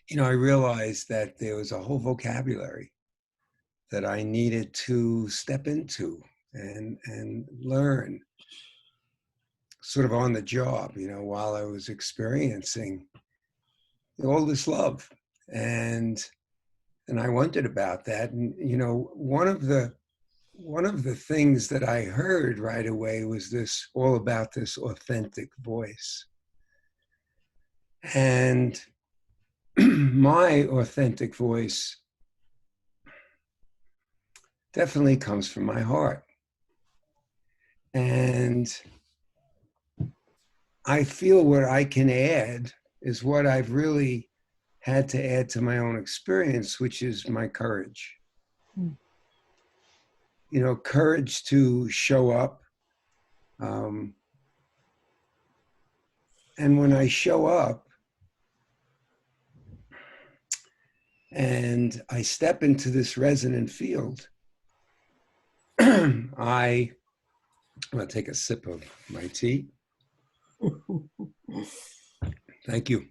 you know, I realized that there was a whole vocabulary that I needed to step into and learn sort of on the job, you know, while I was experiencing all this love. And I wondered about that. And, you know, one of the things that I heard right away was this, all about this authentic voice. And my authentic voice definitely comes from my heart. And I feel what I can add is what I've really had to add to my own experience, which is my courage. You know, courage to show up. And when I show up and I step into this resonant field, I'm going to take a sip of my tea. Thank you.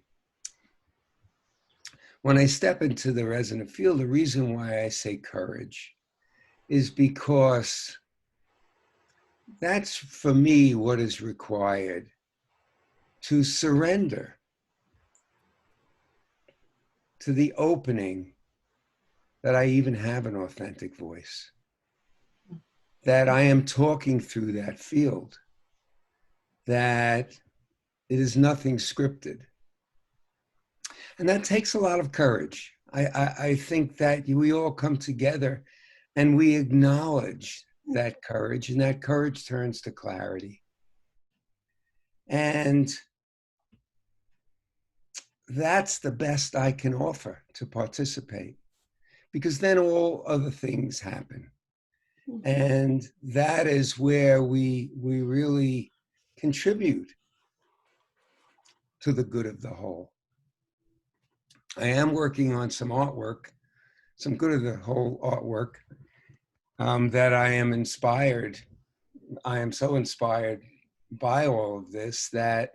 When I step into the resonant field, the reason why I say courage is because that's, for me, what is required to surrender to the opening that I even have an authentic voice, that I am talking through that field, that it is nothing scripted. And that takes a lot of courage. I think that we all come together and we acknowledge that courage, and that courage turns to clarity. And that's the best I can offer to participate, because then all other things happen. And that is where we really contribute to the good of the whole. I am working on some artwork, some good of the whole artwork, that I am inspired. I am so inspired by all of this that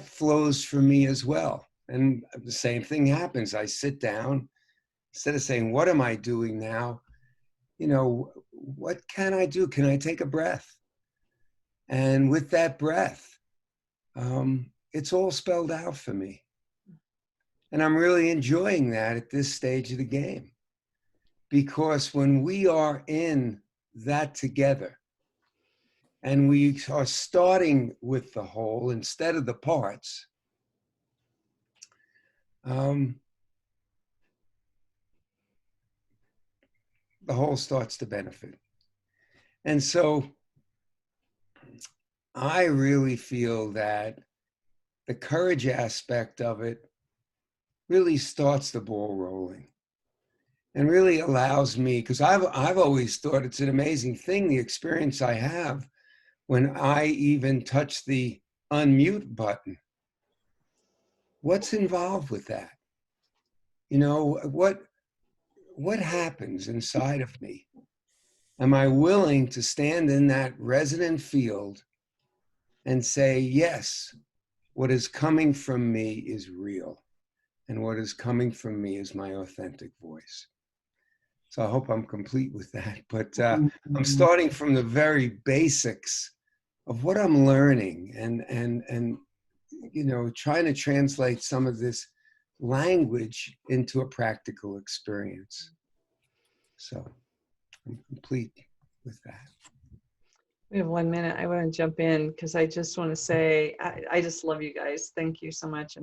flows from me as well. And the same thing happens. I sit down, instead of saying, what am I doing now? You know, what can I do? Can I take a breath? And with that breath, it's all spelled out for me. And I'm really enjoying that at this stage of the game. Because when we are in that together, and we are starting with the whole instead of the parts, the whole starts to benefit. And so I really feel that the courage aspect of it really starts the ball rolling and really allows me, because I've always thought it's an amazing thing, the experience I have when I even touch the unmute button. What's involved with that? You know, what happens inside of me? Am I willing to stand in that resonant field and say, yes, what is coming from me is real, and what is coming from me is my authentic voice? So I hope I'm complete with that. But I'm starting from the very basics of what I'm learning, and you know, trying to translate some of this language into a practical experience. So I'm complete with that. We have 1 minute. I want to jump in because I just want to say I just love you guys. Thank you so much.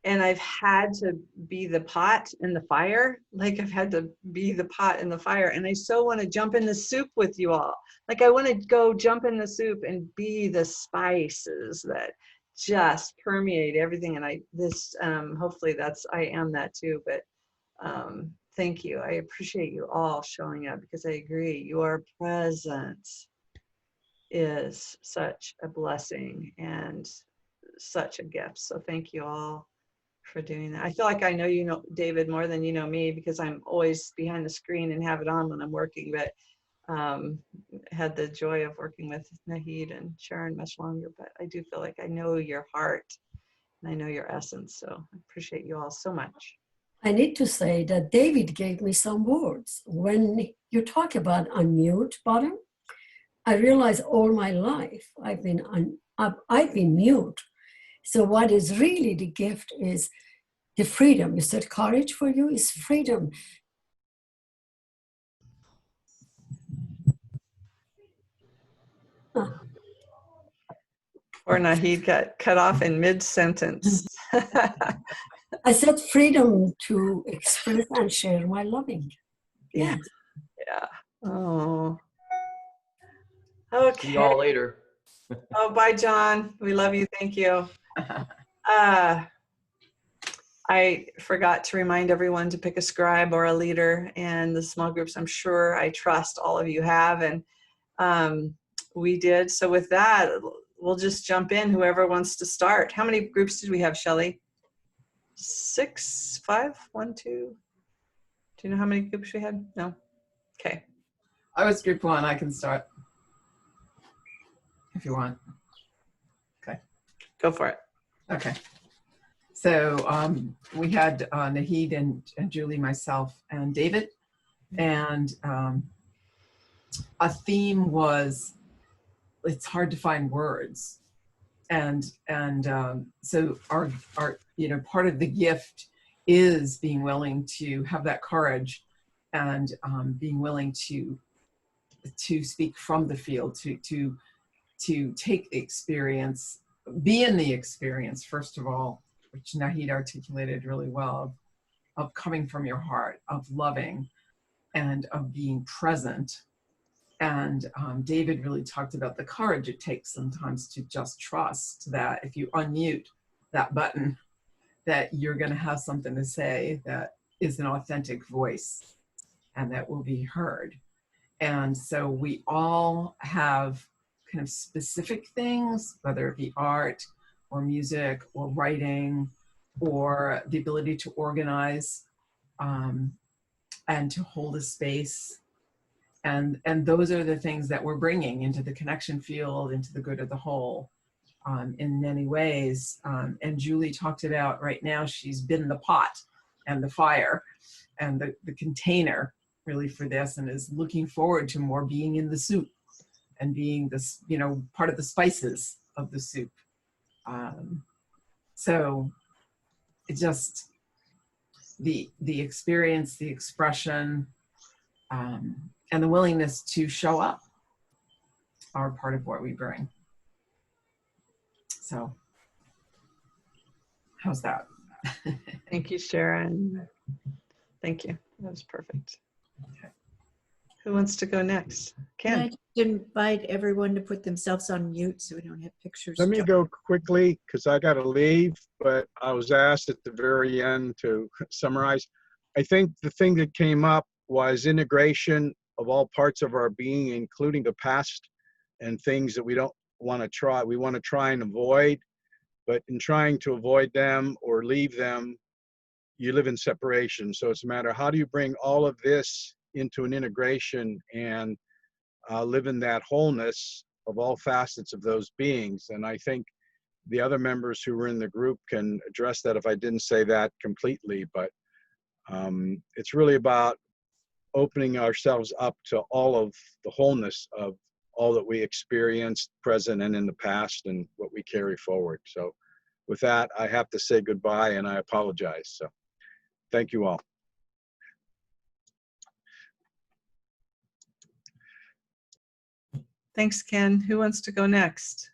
And I've had to be the pot in the fire. Like I've had to be the pot in the fire. And I so want to jump in the soup with you all. Like I want to go jump in the soup and be the spices that just permeate everything. And hopefully I am that too. But thank you. I appreciate you all showing up because I agree. Your presence is such a blessing and such a gift. So thank you all for doing that. I feel like I know you know David more than you know me because I'm always behind the screen and have it on when I'm working, but had the joy of working with Nahid and Sharon much longer, but I do feel like I know your heart and I know your essence. So I appreciate you all so much. I need to say that David gave me some words. When you talk about unmute button, I realize all my life I've been mute. So what is really the gift is the freedom. You said courage for you is freedom. Or Nahid got cut off in mid-sentence. I said freedom to express and share my loving. Yeah. Yeah. Oh. Okay. See you all later. Oh, bye, John. We love you. Thank you. I forgot to remind everyone to pick a scribe or a leader, and the small groups, I'm sure, I trust all of you have, and we did. So with that, we'll just jump in, whoever wants to start. How many groups did we have, Shelley? 6, 5, 1, 2. Do you know how many groups we had? No? Okay. I was group 1. I can start if you want. Okay. Go for it. Okay. So we had Nahid and Julie, myself, and David. And a theme was, it's hard to find words. And so our part of the gift is being willing to have that courage and being willing to speak from the field, to take the experience, be in the experience, first of all, which Nahid articulated really well, of coming from your heart, of loving, and of being present. And David really talked about the courage it takes sometimes to just trust that if you unmute that button, that you're going to have something to say that is an authentic voice and that will be heard. And so we all have kind of specific things, whether it be art or music or writing or the ability to organize and to hold a space. And those are the things that we're bringing into the connection field, into the good of the whole in many ways. And Julie talked about right now, she's been the pot and the fire and the container really for this, and is looking forward to more being in the soup and being this, part of the spices of the soup. So it just, the experience, the expression, and the willingness to show up are part of what we bring. So how's that? Thank you, Sharon. Thank you. That was perfect. Okay. Who wants to go next? Can I Ken. just invite everyone to put themselves on mute so we don't have pictures? Let me go quickly because I got to leave, but I was asked at the very end to summarize. I think the thing that came up was integration of all parts of our being, including the past and things that we don't want to try. We want to try and avoid, but in trying to avoid them or leave them, you live in separation. So it's a matter, how do you bring all of this into an integration and live in that wholeness of all facets of those beings? And I think the other members who were in the group can address that if I didn't say that completely, but it's really about opening ourselves up to all of the wholeness of all that we experienced present and in the past and what we carry forward. So with that, I have to say goodbye and I apologize. So thank you all. Thanks, Ken. Who wants to go next?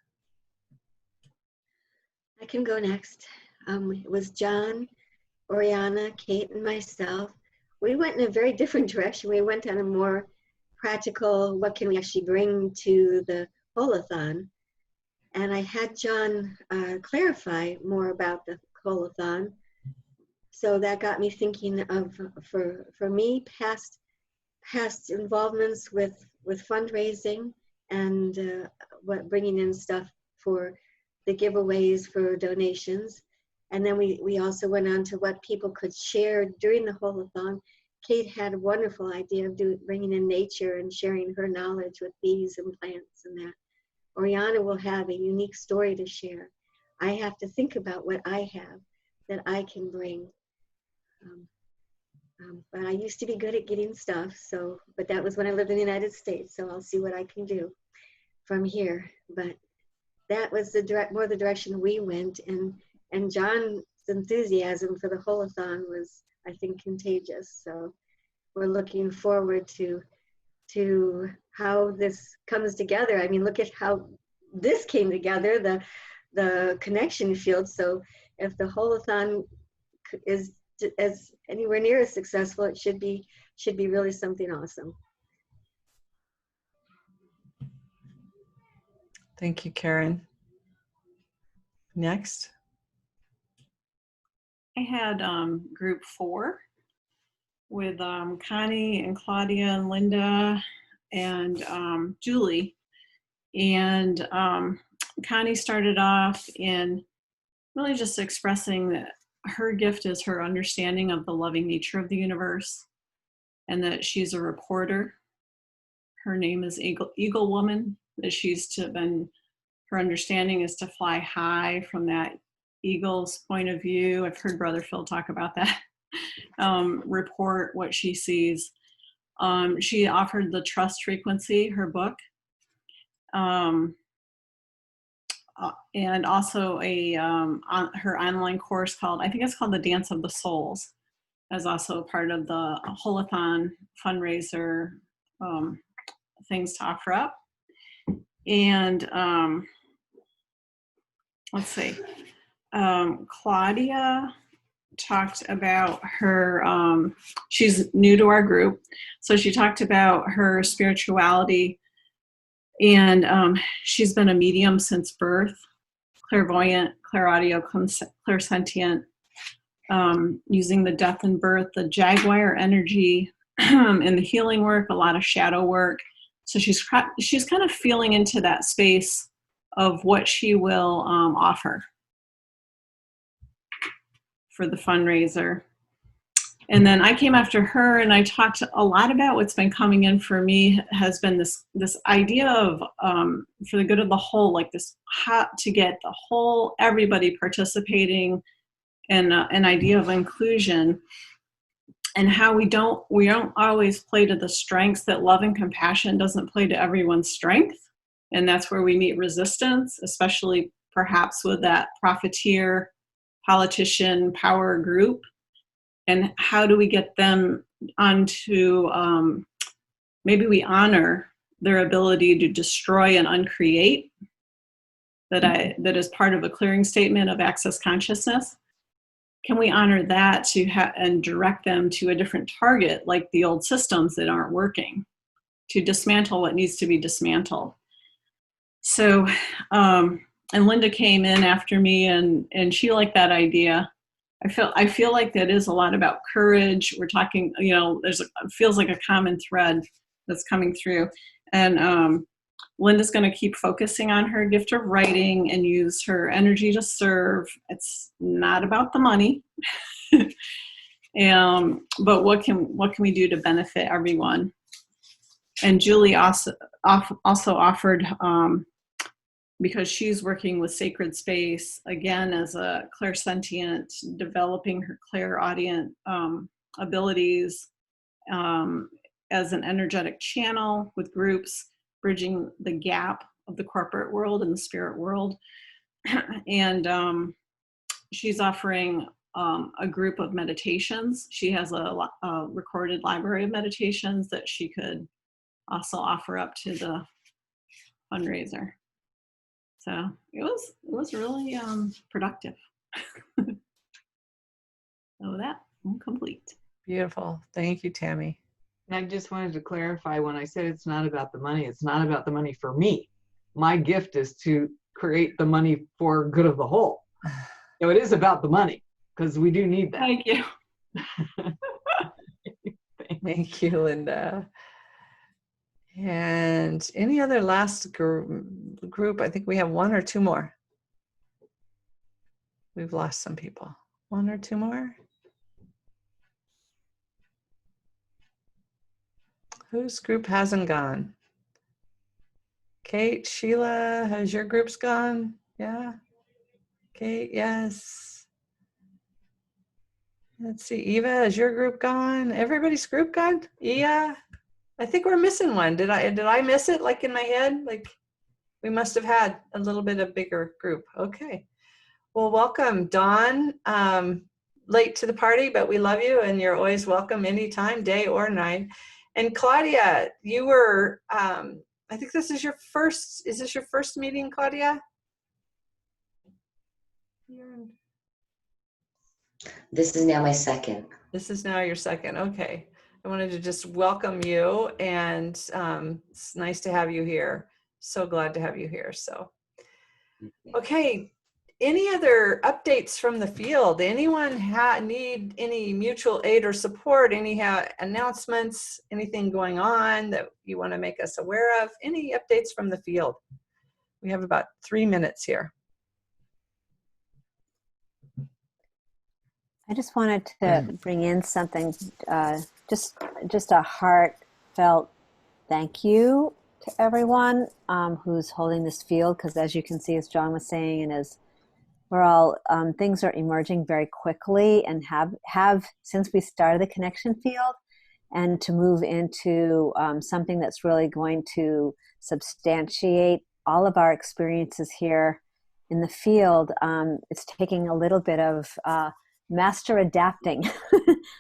I can go next. It was John, Oriana, Kate, and myself. We went in a very different direction. We went on a more practical, what can we actually bring to the holathon? And I had John clarify more about the holathon. So that got me thinking of, for me, past involvements with fundraising and bringing in stuff for the giveaways for donations. And then we also went on to what people could share during the holathon. Kate had a wonderful idea of bringing in nature and sharing her knowledge with bees and plants and that. Oriana will have a unique story to share. I have to think about what I have that I can bring. But I used to be good at getting stuff, but that was when I lived in the United States, so I'll see what I can do from here. But that was more the direction we went, and John's enthusiasm for the holathon was, I think, contagious. So we're looking forward to how this comes together. I mean, look at how this came together, the connection field. So if the holathon is as anywhere near as successful, it should be really something awesome. Thank you, Karen. Next. I had group 4 with Connie and Claudia and Linda and Julie. And Connie started off in really just expressing that her gift is her understanding of the loving nature of the universe and that she's a reporter. Her name is Eagle Woman, that her understanding is to fly high from that eagle's point of view. I've heard Brother Phil talk about that. Report what she sees. She offered the Trust Frequency, her book, and also her online course I think it's called The Dance of the Souls, as also a part of the holathon fundraiser things to offer up. And let's see, Claudia talked about her, she's new to our group, so she talked about her spirituality, and she's been a medium since birth, clairvoyant, clairaudio, clairsentient, using the death and birth, the jaguar energy, and the healing work, a lot of shadow work. So she's kind of feeling into that space of what she will offer for the fundraiser. And then I came after her and I talked a lot about what's been coming in for me has been this idea of for the good of the whole, like this how to get the whole, everybody participating, and an idea of inclusion, and how we don't always play to the strengths, that love and compassion doesn't play to everyone's strength. And that's where we meet resistance, especially perhaps with that profiteer, politician, power group. And how do we get them onto, maybe we honor their ability to destroy and uncreate, that is part of a clearing statement of access consciousness. Can we honor that and direct them to a different target, like the old systems that aren't working? dismantle what needs to be dismantled. So, and Linda came in after me, and she liked that idea. I feel like that is a lot about courage. We're talking, you know, it feels like a common thread that's coming through. And Linda's going to keep focusing on her gift of writing and use her energy to serve. It's not about the money. But what can we do to benefit everyone? And Julie also offered, because she's working with Sacred Space, again, as a clairsentient, developing her clairaudient abilities as an energetic channel with groups, bridging the gap of the corporate world and the spirit world. And she's offering a group of meditations. She has a recorded library of meditations that she could also offer up to the fundraiser. So it was really productive. So that, I'm complete. Beautiful. Thank you, Tammy. And I just wanted to clarify, when I said it's not about the money, it's not about the money for me. My gift is to create the money for good of the whole. So it is about the money, because we do need that. Thank you. Thank you, Linda. And any other last group? I think we have one or two more. We've lost some people. One or two more? Whose group hasn't gone? Kate, Sheila, has your groups gone? Yeah. Kate, yes. Let's see, Eva, has your group gone? Everybody's group gone? Yeah. I think we're missing one. Did I miss it, like in my head? Like we must have had a little bit of bigger group. Okay. Well, welcome, Dawn. Late to the party, but we love you, and you're always welcome anytime, day or night. And Claudia, you were, I think is this your first meeting, Claudia? This is now my second. This is now your second. Okay. I wanted to just welcome you, and it's nice to have you here. So glad to have you here. So, okay. Any other updates from the field? Anyone need any mutual aid or support? Any announcements? Anything going on that you want to make us aware of? Any updates from the field? We have about 3 minutes here. I just wanted to bring in something, just a heartfelt thank you to everyone who's holding this field, because as you can see, as John was saying, and as we're all, things are emerging very quickly and have since we started the connection field, and to move into something that's really going to substantiate all of our experiences here in the field. It's taking a little bit of master adapting,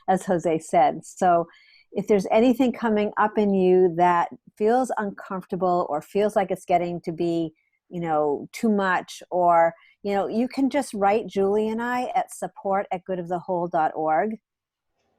as Jose said. So if there's anything coming up in you that feels uncomfortable or feels like it's getting to be, too much, or, you can just write Julie and I at support@goodofthewhole.org,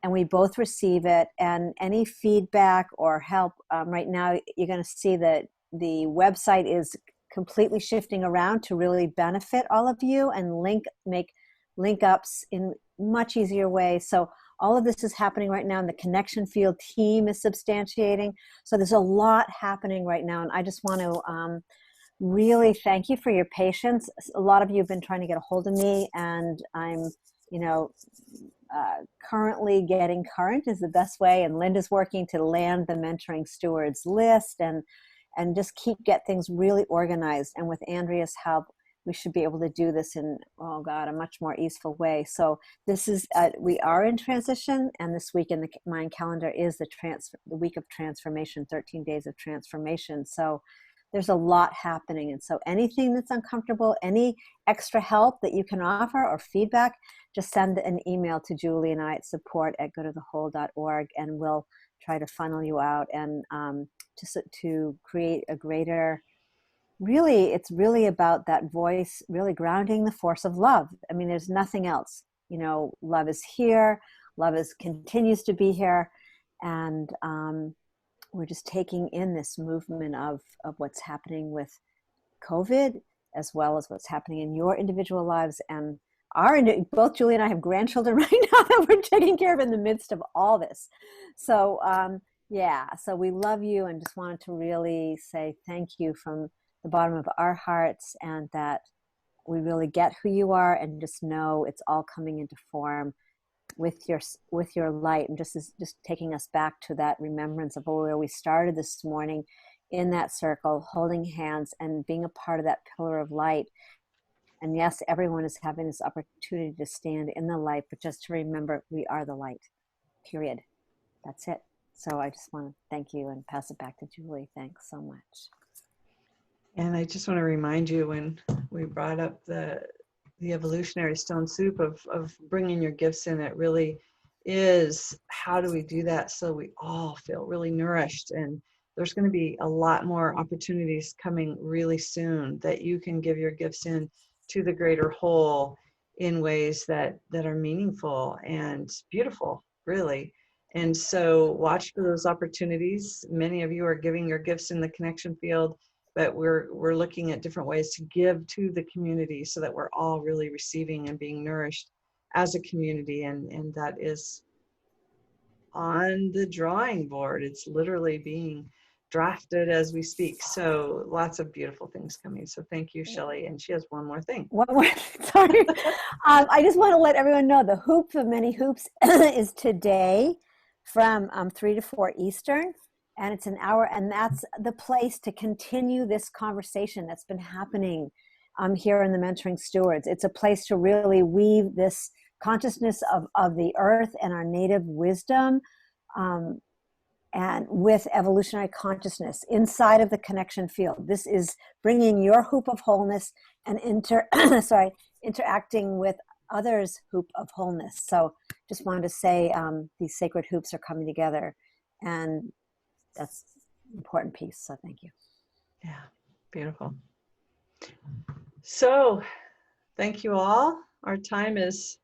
and we both receive it. And any feedback or help, right now you're going to see that the website is completely shifting around to really benefit all of you and make link ups in much easier way. So all of this is happening right now, and the connection field team is substantiating. So there's a lot happening right now, and I just want to really thank you for your patience. A lot of you have been trying to get a hold of me, and I'm, currently getting current is the best way. And Linda's working to land the Mentoring Stewards list and just get things really organized. And with Andrea's help, we should be able to do this in, a much more easeful way. So this is, we are in transition, and this week in the Mayan calendar is the week of transformation, 13 days of transformation. So there's a lot happening. And so anything that's uncomfortable, any extra help that you can offer or feedback, just send an email to Julie and I at support@goodofthewhole.org, and we'll try to funnel you out and to create a greater, really, it's really about that voice, really grounding the force of love. I mean, there's nothing else. Love is here. Love continues to be here. And we're just taking in this movement of what's happening with COVID, as well as what's happening in your individual lives. And both Julie and I have grandchildren right now that we're taking care of in the midst of all this. So yeah, so we love you and just wanted to really say thank you from the bottom of our hearts, and that we really get who you are, and just know it's all coming into form with your light, and just taking us back to that remembrance of where we started this morning in that circle, holding hands and being a part of that pillar of light. And yes, everyone is having this opportunity to stand in the light, but just to remember we are the light, period. That's it. So I just want to thank you and pass it back to Julie. Thanks so much. And I just want to remind you, when we brought up the evolutionary stone soup of bringing your gifts in, it really is, how do we do that so we all feel really nourished? And there's going to be a lot more opportunities coming really soon that you can give your gifts in to the greater whole in ways that are meaningful and beautiful, really. And so watch for those opportunities. Many of you are giving your gifts in the connection field, but we're looking at different ways to give to the community so that we're all really receiving and being nourished as a community. And that is on the drawing board. It's literally being drafted as we speak. So lots of beautiful things coming. So thank you, Shelley. And she has one more thing. One more, sorry. I just want to let everyone know the Hoop of Many Hoops is today from 3 to 4 Eastern. And it's an hour, and that's the place to continue this conversation that's been happening here in the Mentoring Stewards. It's a place to really weave this consciousness of the earth and our native wisdom, and with evolutionary consciousness inside of the connection field. This is bringing your hoop of wholeness and interacting with others' hoop of wholeness. So just wanted to say these sacred hoops are coming together, and that's an important piece. So thank you. Yeah, beautiful. So thank you all. Our time is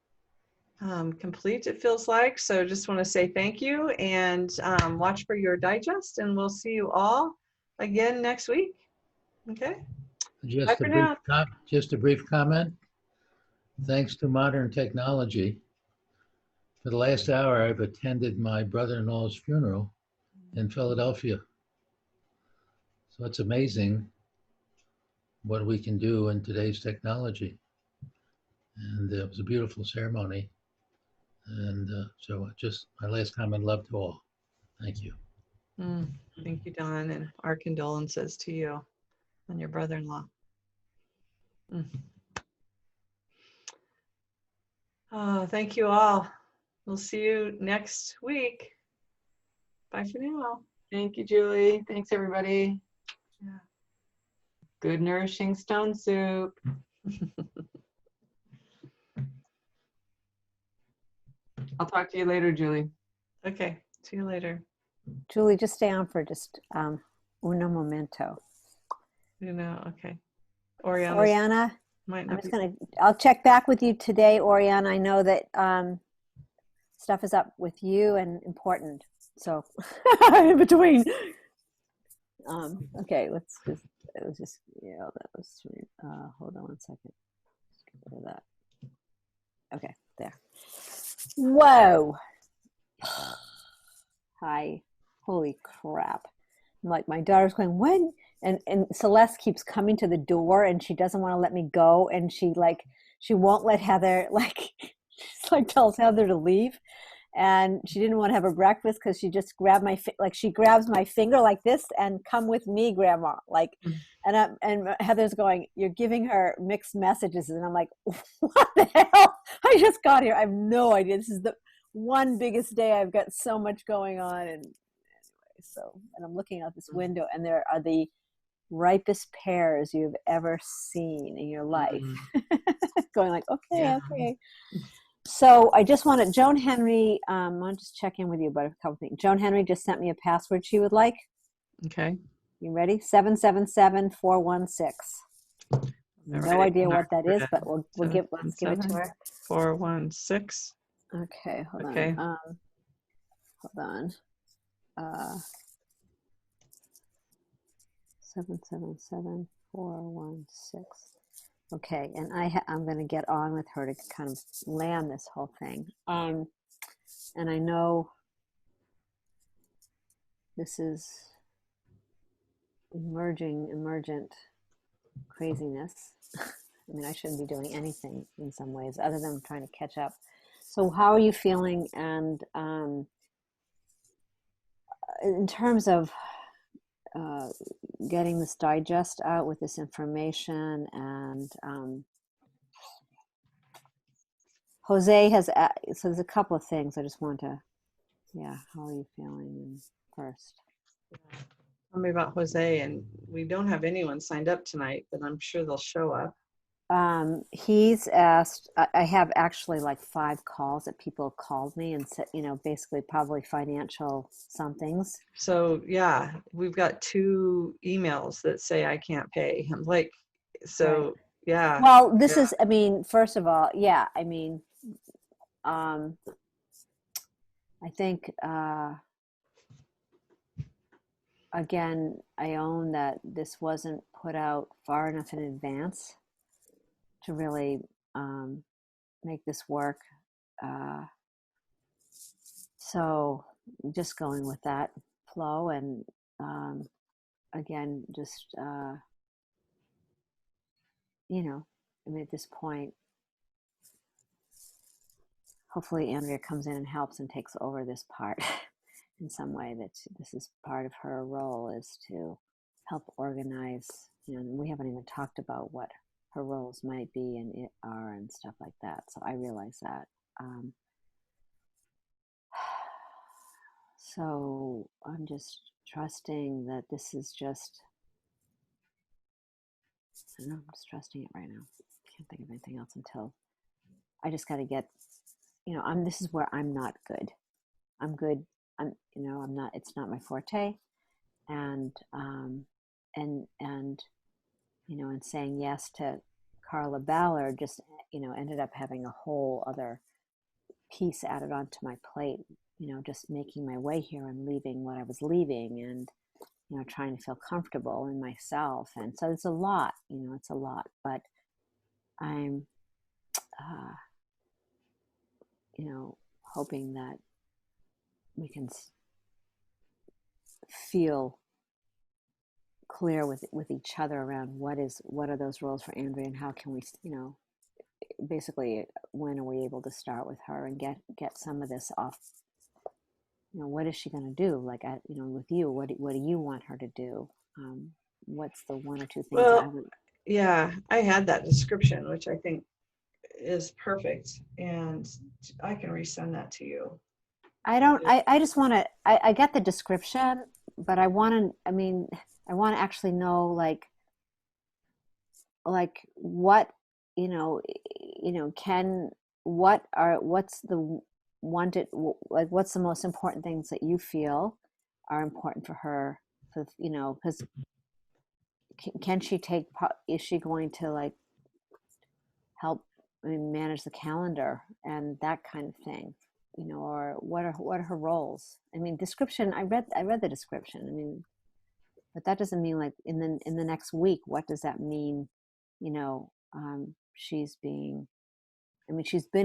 complete, it feels like. So just want to say thank you, and watch for your digest, and we'll see you all again next week. Okay. Bye for now. Just a brief comment. Thanks to modern technology, for the last hour, I've attended my brother-in-law's funeral in Philadelphia. So it's amazing what we can do in today's technology. And it was a beautiful ceremony. And so just my last comment, love to all. Thank you. Thank you, Don, and our condolences to you and your brother-in-law. Thank you all. We'll see you next week. Bye for now. Thank you, Julie. Thanks, everybody. Yeah. Good nourishing stone soup. I'll talk to you later, Julie. Okay, see you later. Julie, just stay on for just uno momento. Okay. Oriana. I'll check back with you today, Oriana. I know that stuff is up with you and important. So in between. Okay, hold on one second. Let's get rid of that. Okay, there. Whoa. Hi. Holy crap. I'm like, my daughter's going, when? And Celeste keeps coming to the door, and she doesn't want to let me go. And she won't let Heather, she's tells Heather to leave. And she didn't want to have her breakfast because she just grabbed she grabs my finger like this and come with me, Grandma. And Heather's going, you're giving her mixed messages. And I'm like, what the hell? I just got here. I have no idea. This is the one biggest day. I've got so much going on. And anyway, and I'm looking out this window, and there are the ripest pears you've ever seen in your life. Going like, okay. So I just wanted, Joan Henry, I'll just check in with you about a couple things. Joan Henry just sent me a password she would like. Okay. You ready? 777416. No idea what that is, but let's give it to her. 416. Okay, hold on. Hold on. 777-416. Okay, and I'm going to get on with her to kind of land this whole thing. And I know this is emergent craziness. I mean, I shouldn't be doing anything in some ways other than trying to catch up. So how are you feeling? And in terms of getting this digest out with this information, and Jose has, so there's a couple of things I just want to, how are you feeling first? Tell me about Jose. And we don't have anyone signed up tonight, but I'm sure they'll show up. He's asked, I have actually like 5 calls that people called me and said, basically probably financial somethings. So yeah, we've got 2 emails that say I can't pay. I'm like, so Right. yeah. Well, this is, I mean, first of all, I mean, I think, again, I own that this wasn't put out far enough in advance to really make this work. So just going with that flow, and again, just, I mean, at this point, hopefully Andrea comes in and helps and takes over this part in some way. That this is part of her role, is to help organize, we haven't even talked about what her roles might be and are and stuff like that. So I realize that. So I'm just trusting that this is just, I don't know, I'm just trusting it right now. Can't think of anything else until I just got to get, this is where I'm not good. I'm good. I'm not, it's not my forte. And saying yes to Carla Ballard just, ended up having a whole other piece added onto my plate, just making my way here and leaving what I was leaving, and, trying to feel comfortable in myself. And so it's a lot, it's a lot, but I'm, hoping that we can feel clear with each other around what are those roles for Andrea, and how can we, basically, when are we able to start with her and get some of this off? What is she going to do? Like, with you, what do you want her to do? What's the 1 or 2 things? Well, yeah, I had that description, which I think is perfect, and I can resend that to you. I just want to, I get the description, but I want to actually know, like what, what's the wanted, like, what's the most important things that you feel are important for her, because can she is she going to, like, help manage the calendar and that kind of thing, or what are her roles? I mean, description, I read the description, but that doesn't mean, like, in the next week, what does that mean? She's been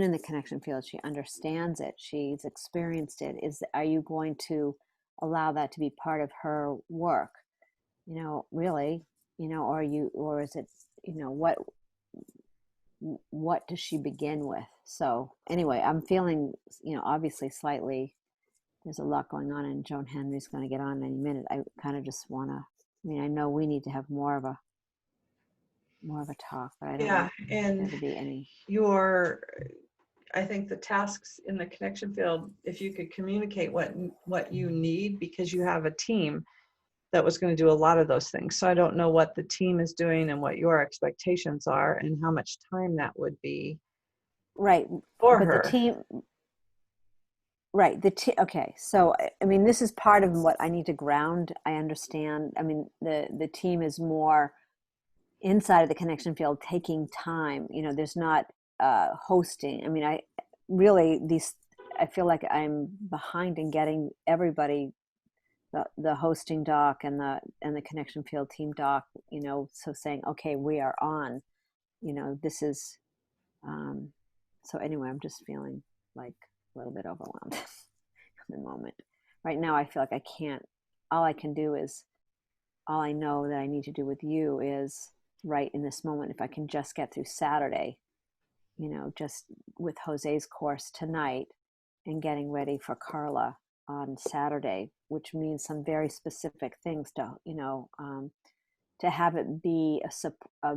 in the connection field. She understands it. She's experienced it. Are you going to allow that to be part of her work? Really, or is it, what does she begin with? So anyway, I'm feeling, obviously slightly, there's a lot going on, and Joan Henry's going to get on in any minute. I kind of just want to, I know we need to have more of a talk, but I don't want there to be any. I think the tasks in the connection field, if you could communicate what you need, because you have a team that was going to do a lot of those things. So I don't know what the team is doing and what your expectations are and how much time that would be. Right. For but her. The team. Right. Okay. So, this is part of what I need to ground. I understand. The team is more inside of the connection field, taking time. There's not hosting. I feel like I'm behind in getting everybody the hosting doc and the connection field team doc, you know, so saying, okay, we are on, you know, this is, so anyway, I'm just feeling like a little bit overwhelmed at the moment. Right now, I feel like I can't, all I can do is, all I know that I need to do with you is right in this moment, if I can just get through Saturday, you know, just with Jose's course tonight and getting ready for Carla on Saturday, which means some very specific things to, you know, to have it be a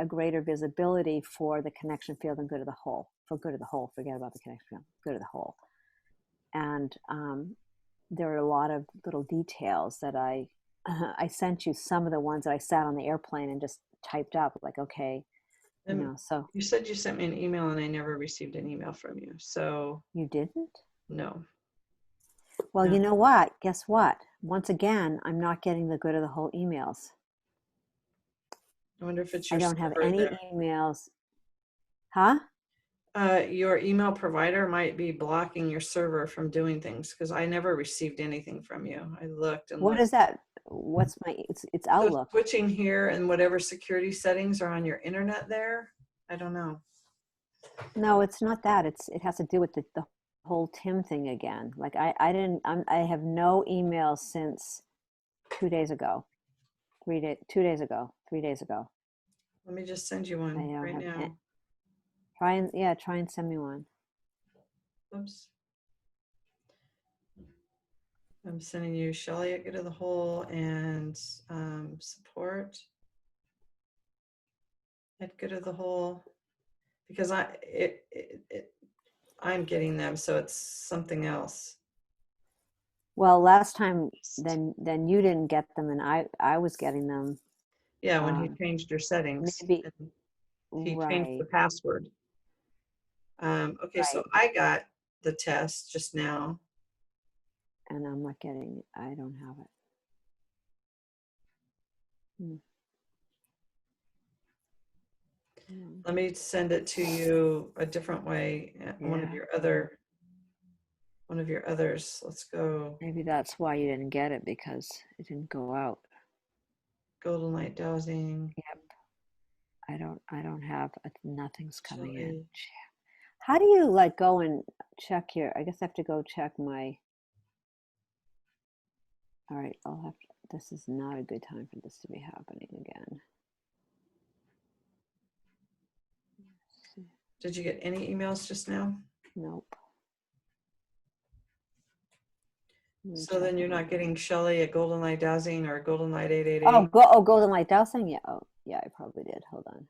greater visibility for the connection field and good of the whole, for good of the whole, forget about the connection field, good of the whole. And there are a lot of little details that I sent you some of the ones that I sat on the airplane and just typed up, like, okay, you know, so. You said you sent me an email and I never received an email from you. So. You didn't? No. Well, you know what? Guess what? Once again, I'm not getting the good of the whole emails. I wonder if it's I your don't have server any there. emails. Huh? Your email provider might be blocking your server from doing things, because I never received anything from you. I looked and What looked. is that? What's my, it's So Outlook. switching here and whatever security settings are on your internet there. I don't know. No, it's not that. It has to do with the whole Tim thing again. Like I have no emails since 2 days ago, 2 days ago, 3 days ago. Let me just send you one I don't right have now. Try and send me one. Oops. I'm sending you Shelly at Good of the Whole and support at Good of the Whole, because I'm getting them, so it's something else. Well, last time then you didn't get them and I was getting them. Yeah, when he changed your settings. Maybe He right. changed the password. Okay, so I got the test just now. And I'm not getting it. I don't have it. Let me send it to you a different way. One of your others. Let's go. Maybe that's why you didn't get it, because it didn't go out. Golden light dowsing. Yep. I don't have, nothing's coming in. Chili. How do you like go and check your, I guess I have to go check my, all right, I'll have to, this is not a good time for this to be happening again. Did you get any emails just now? Nope. So then you're not getting Shelly at Golden Light Dowsing or Golden Light 888? Oh, Golden Light Dowsing? Yeah. Oh, yeah, I probably did. Hold on.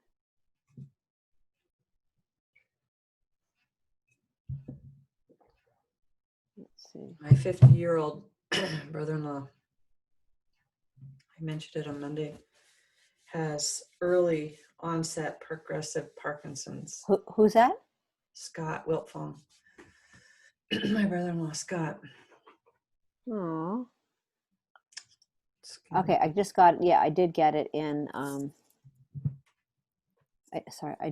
Let's see. My 50-year-old brother-in-law, I mentioned it on Monday, has early onset progressive Parkinson's. Who's that? Scott Wiltfong. My brother-in-law, Scott. Oh. Okay, I just got, yeah, I did get it in, I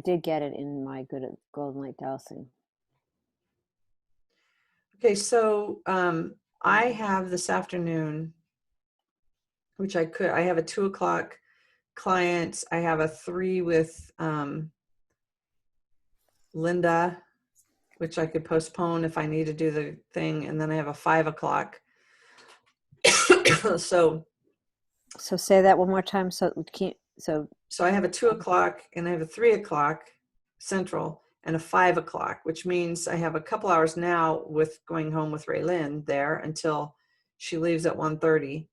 did get it in my Golden Light Dowsing. Okay, so I have this afternoon, which I have a 2 o'clock client. I have a 3 with Linda, which I could postpone if I need to do the thing. And then I have a 5 o'clock. So say that one more time. So I have a 2 o'clock and I have a 3 o'clock Central and a 5 o'clock, which means I have a couple hours now with going home with Raylyn there until she leaves at 1:30.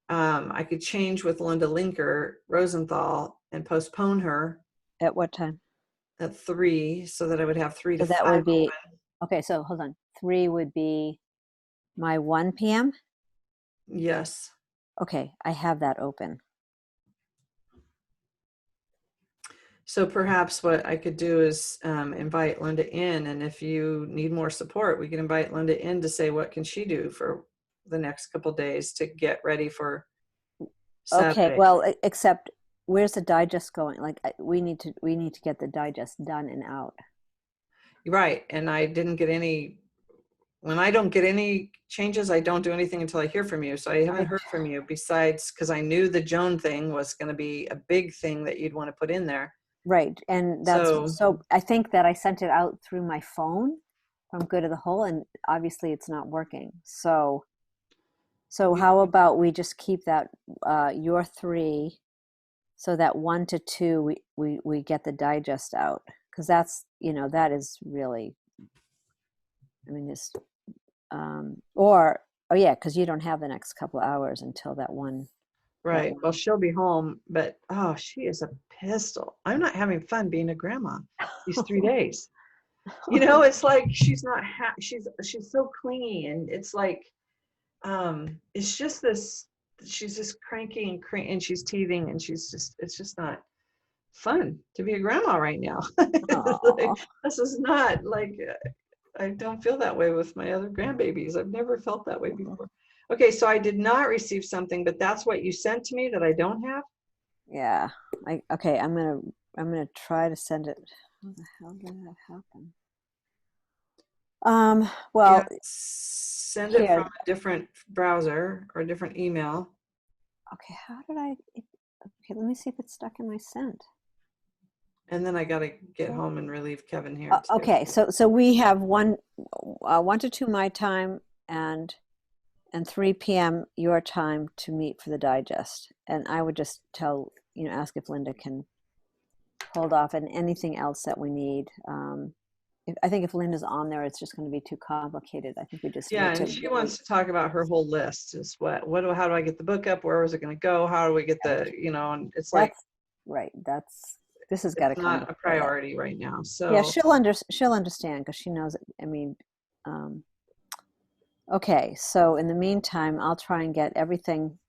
I could change with Linda Linker Rosenthal and postpone her. At what time? At 3, so that I would have 3 to 5. So that would be, open. okay, so hold on. 3 would be my 1 p.m.? Yes. Okay, I have that open. So perhaps what I could do is invite Linda in, and if you need more support, we can invite Linda in to say what can she do for the next couple of days to get ready for Saturday. Okay, well, except where's the digest going? Like we need to get the digest done and out. Right, and I didn't get any when I don't get any changes, I don't do anything until I hear from you. So I haven't heard from you besides, because I knew the Joan thing was going to be a big thing that you'd want to put in there. Right. And that's so I think that I sent it out through my phone from Good of the Whole, and obviously it's not working. So how about we just keep that your 3, so that 1 to 2 we get the digest out, because that's, that is really, I mean, this because you don't have the next couple of hours until that one. Right. Well, she'll be home, but she is a pistol. I'm not having fun being a grandma these 3 days. It's like she's not she's so clingy, and it's like it's just this, she's just cranky and she's teething, and it's just not fun to be a grandma right now. Like, this is not like, I don't feel that way with my other grandbabies. I've never felt that way before. Okay, so I did not receive something, but that's what you sent to me that I don't have? Yeah. Okay, I'm gonna try to send it. How the hell did that happen? Well, send it from a different browser or a different email. Okay, how did okay, let me see if it's stuck in my sent. And then I got to get home and relieve Kevin here. Okay, so we have 1 to 2 my time and 3 p.m. your time to meet for the digest. And I would just ask if Linda can hold off and anything else that we need. I think if Linda's on there, it's just going to be too complicated. I think we just need to. And she wants to talk about her whole list. Just how do I get the book up? Where is it going to go? How do we get the, and it's like. Right. This has got to come. Not a priority right now. So yeah, she'll understand because she knows it. I mean, okay. So in the meantime, I'll try and get everything.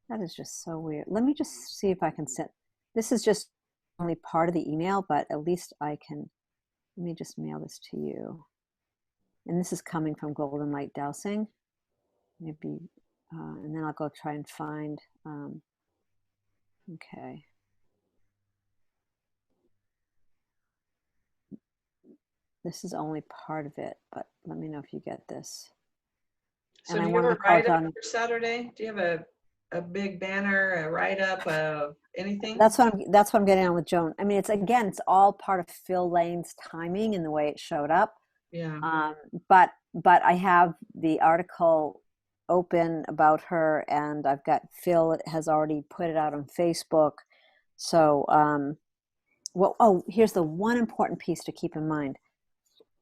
That is just so weird. Let me just see if I can send. This is just only part of the email, but at least I can. Let me just mail this to you. And this is coming from Golden Light Dowsing. Maybe, and then I'll go try and find. Okay. This is only part of it, but let me know if you get this. So do you have a write-up for Saturday? Do you have a big banner, a write-up, anything? That's what I'm getting on with Joan. I mean, it's all part of Phil Lane's timing and the way it showed up. Yeah. But I have the article open about her, and I've got Phil has already put it out on Facebook. So, here's the one important piece to keep in mind.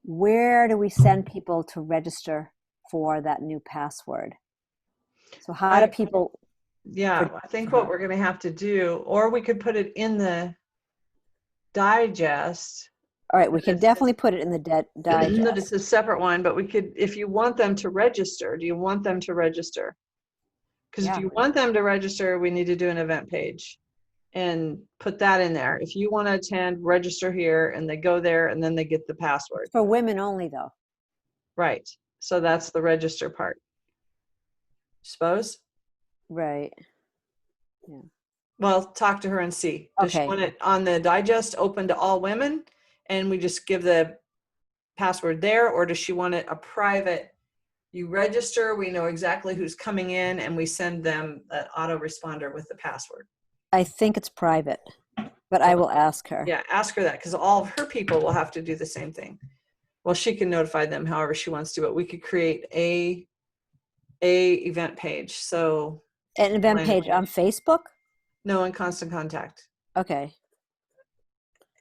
Where do we send people to register for that new password? So how do people? Yeah, I think what we're going to have to do, or we could put it in the digest. All right, we can definitely put it in the digest. It's a separate one, but we could, if you want them to register, do you want them to register? Because if you want them to register, we need to do an event page and put that in there. If you want to attend, register here, and they go there, and then they get the password. For women only, though. Right. So that's the register part. Suppose? Right. Yeah. Well, talk to her and see. Does she want it on the digest open to all women, and we just give the password there, or does she want it a private? You register, we know exactly who's coming in, and we send them an autoresponder with the password. I think it's private, but I will ask her. Yeah, ask her that, because all of her people will have to do the same thing. Well, she can notify them however she wants to, but we could create a event page. So an event page on Facebook? No, in Constant Contact. Okay.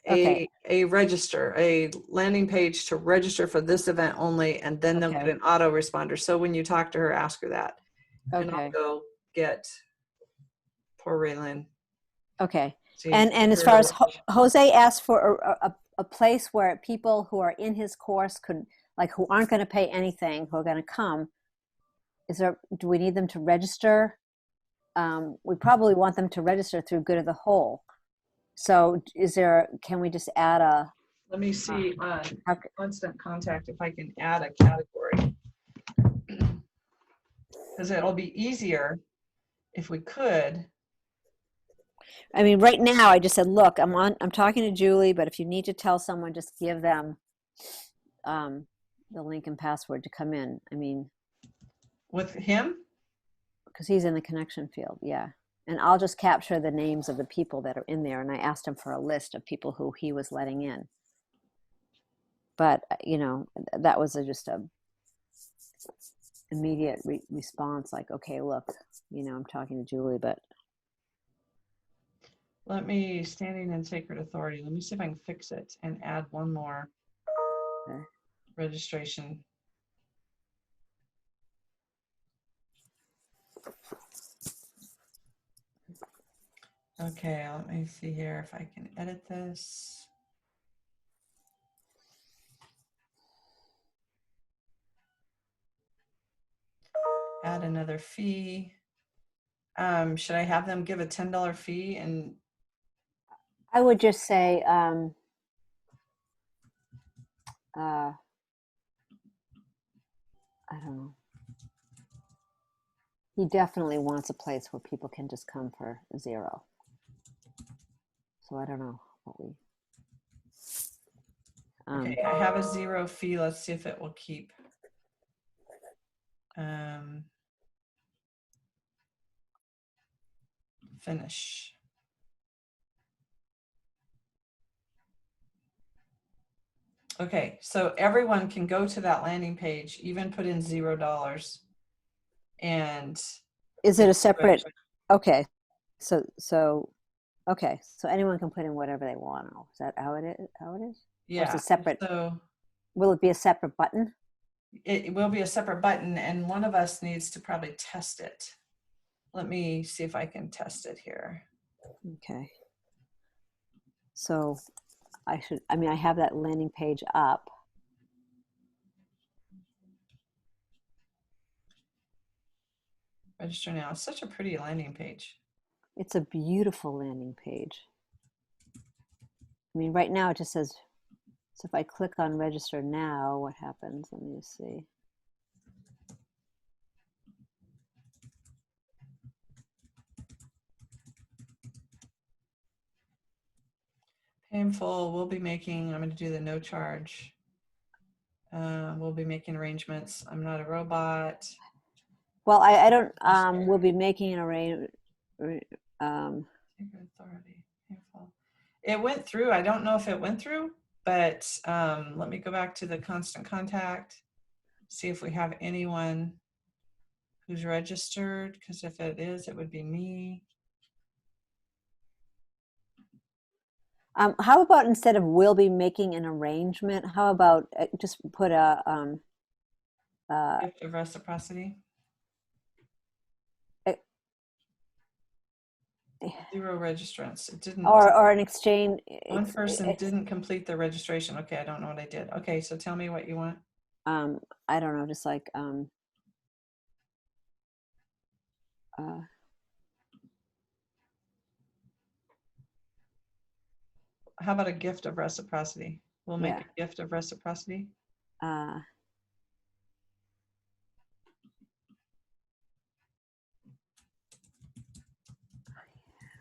A register, a landing page to register for this event only, and then they'll get an autoresponder. So when you talk to her, ask her that. Okay. And I'll go get poor Raylan. Okay. And as far as Jose asked for a place where people who are in his course could, like, who aren't going to pay anything, who are going to come, do we need them to register? We probably want them to register through Good of the Whole. So can we just add a? Let me see on Constant Contact if I can add a category. Because it'll be easier if we could. I mean, right now I just said, look, I'm talking to Julie, but if you need to tell someone, just give them, the link and password to come in. I mean, With him? because he's in the connection field, yeah. And I'll just capture the names of the people that are in there. And I asked him for a list of people who he was letting in. But, you know, that was just a immediate response, like, okay, look, you know, I'm talking to Julie, but. Let me, standing in sacred authority, let me see if I can fix it and add one more registration. Okay, let me see here if I can edit this. Add another fee. Should I have them give a $10 fee? And I would just say, I don't know. He definitely wants a place where people can just come for $0. So I don't know what we. Okay, I have a $0 fee. Let's see if it will keep. Finish. Okay, so everyone can go to that landing page, even put in $0. And is it a separate? Okay, so okay, so anyone can put in whatever they want. Is that how it is? How it is? Yeah. Or is it separate? So will it be a separate button? It will be a separate button, and one of us needs to probably test it. Let me see if I can test it here. Okay. So I have that landing page up. Register now. It's such a pretty landing page. It's a beautiful landing page. I mean, right now it just says, so if I click on register now, what happens? Let me just see. Painful. We'll be making, I'm going to do the no charge. We'll be making arrangements. I'm not a robot. Well, I don't, we'll be making an arrangement. Authority. Painful. It went through. I don't know if it went through, but let me go back to the constant contact, see if we have anyone who's registered, because if it is, it would be me. How about instead of we'll be making an arrangement, how about just put a gift of reciprocity? 0 registrants. It didn't. Or an exchange. One person didn't complete the registration. Okay, I don't know what I did. Okay, so tell me what you want. I don't know, just like how about a gift of reciprocity? We'll make a gift of reciprocity. I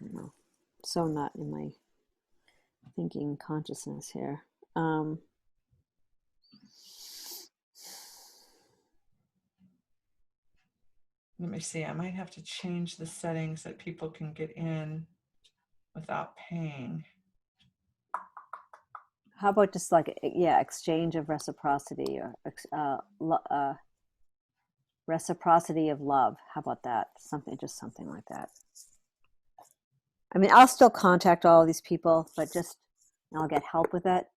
don't know. So not in my thinking consciousness here. Let me see. I might have to change the settings that people can get in without paying. How about just like, exchange of reciprocity, or reciprocity of love. How about that? Just something like that. I mean, I'll still contact all of these people, but I'll get help with it.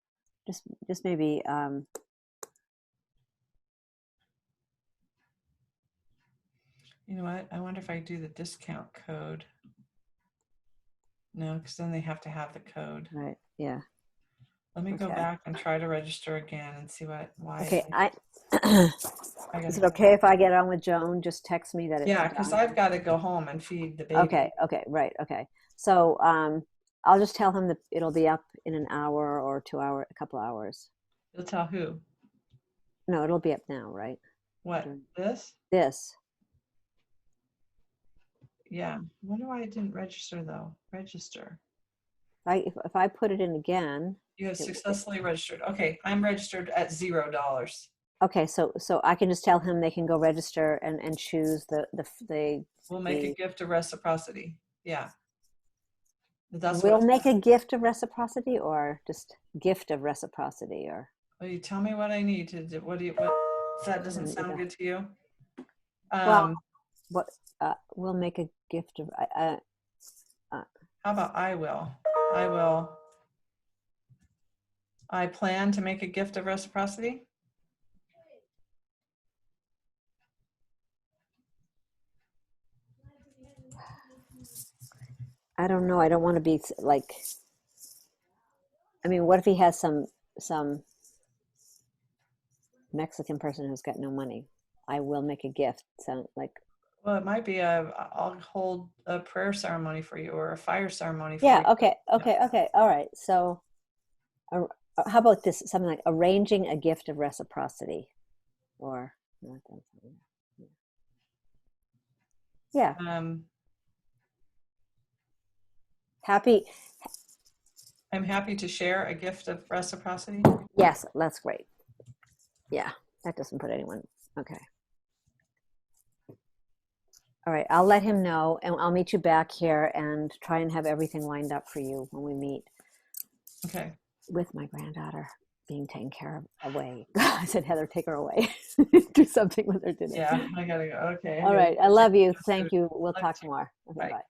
Just maybe. You know what? I wonder if I do the discount code. No, because then they have to have the code. Right. Yeah. Let me go back and try to register again and see why. Okay. Is it okay if I get on with Joan? Just text me that it's yeah, because I've got to go home and feed the baby. Okay. Right. Okay. So I'll just tell him that it'll be up in an hour or 2 hours, a couple hours. You'll tell who? No, it'll be up now, right? What? This? This. Yeah. I wonder why it didn't register though. Register. If I put it in again. You have successfully registered. Okay, I'm registered at $0. Okay, so I can just tell him they can go register and choose the We'll make a gift of reciprocity. Yeah. That's we'll what. make a gift of reciprocity, or just gift of reciprocity, or. Well, you tell me what I need to do. What that doesn't sound good to you? Well, what we'll make a gift of. How about I will? I plan to make a gift of reciprocity. I don't know. I don't want to be like. I mean, what if he has some Mexican person who's got no money? I will make a gift. Sound like. Well, it might be I'll hold a prayer ceremony for you, or a fire ceremony for you. Yeah. Okay. All right. So, how about this? Something like arranging a gift of reciprocity, or. Yeah. I'm happy to share a gift of reciprocity. Yes, that's great. Yeah, that doesn't put anyone. Okay. All right, I'll let him know, and I'll meet you back here and try and have everything lined up for you when we meet. Okay. With my granddaughter being taken care of away. I said, Heather, take her away. Do something with her today. Yeah, I gotta go. Okay. All right, I love you. Thank you. We'll talk more. Okay, bye.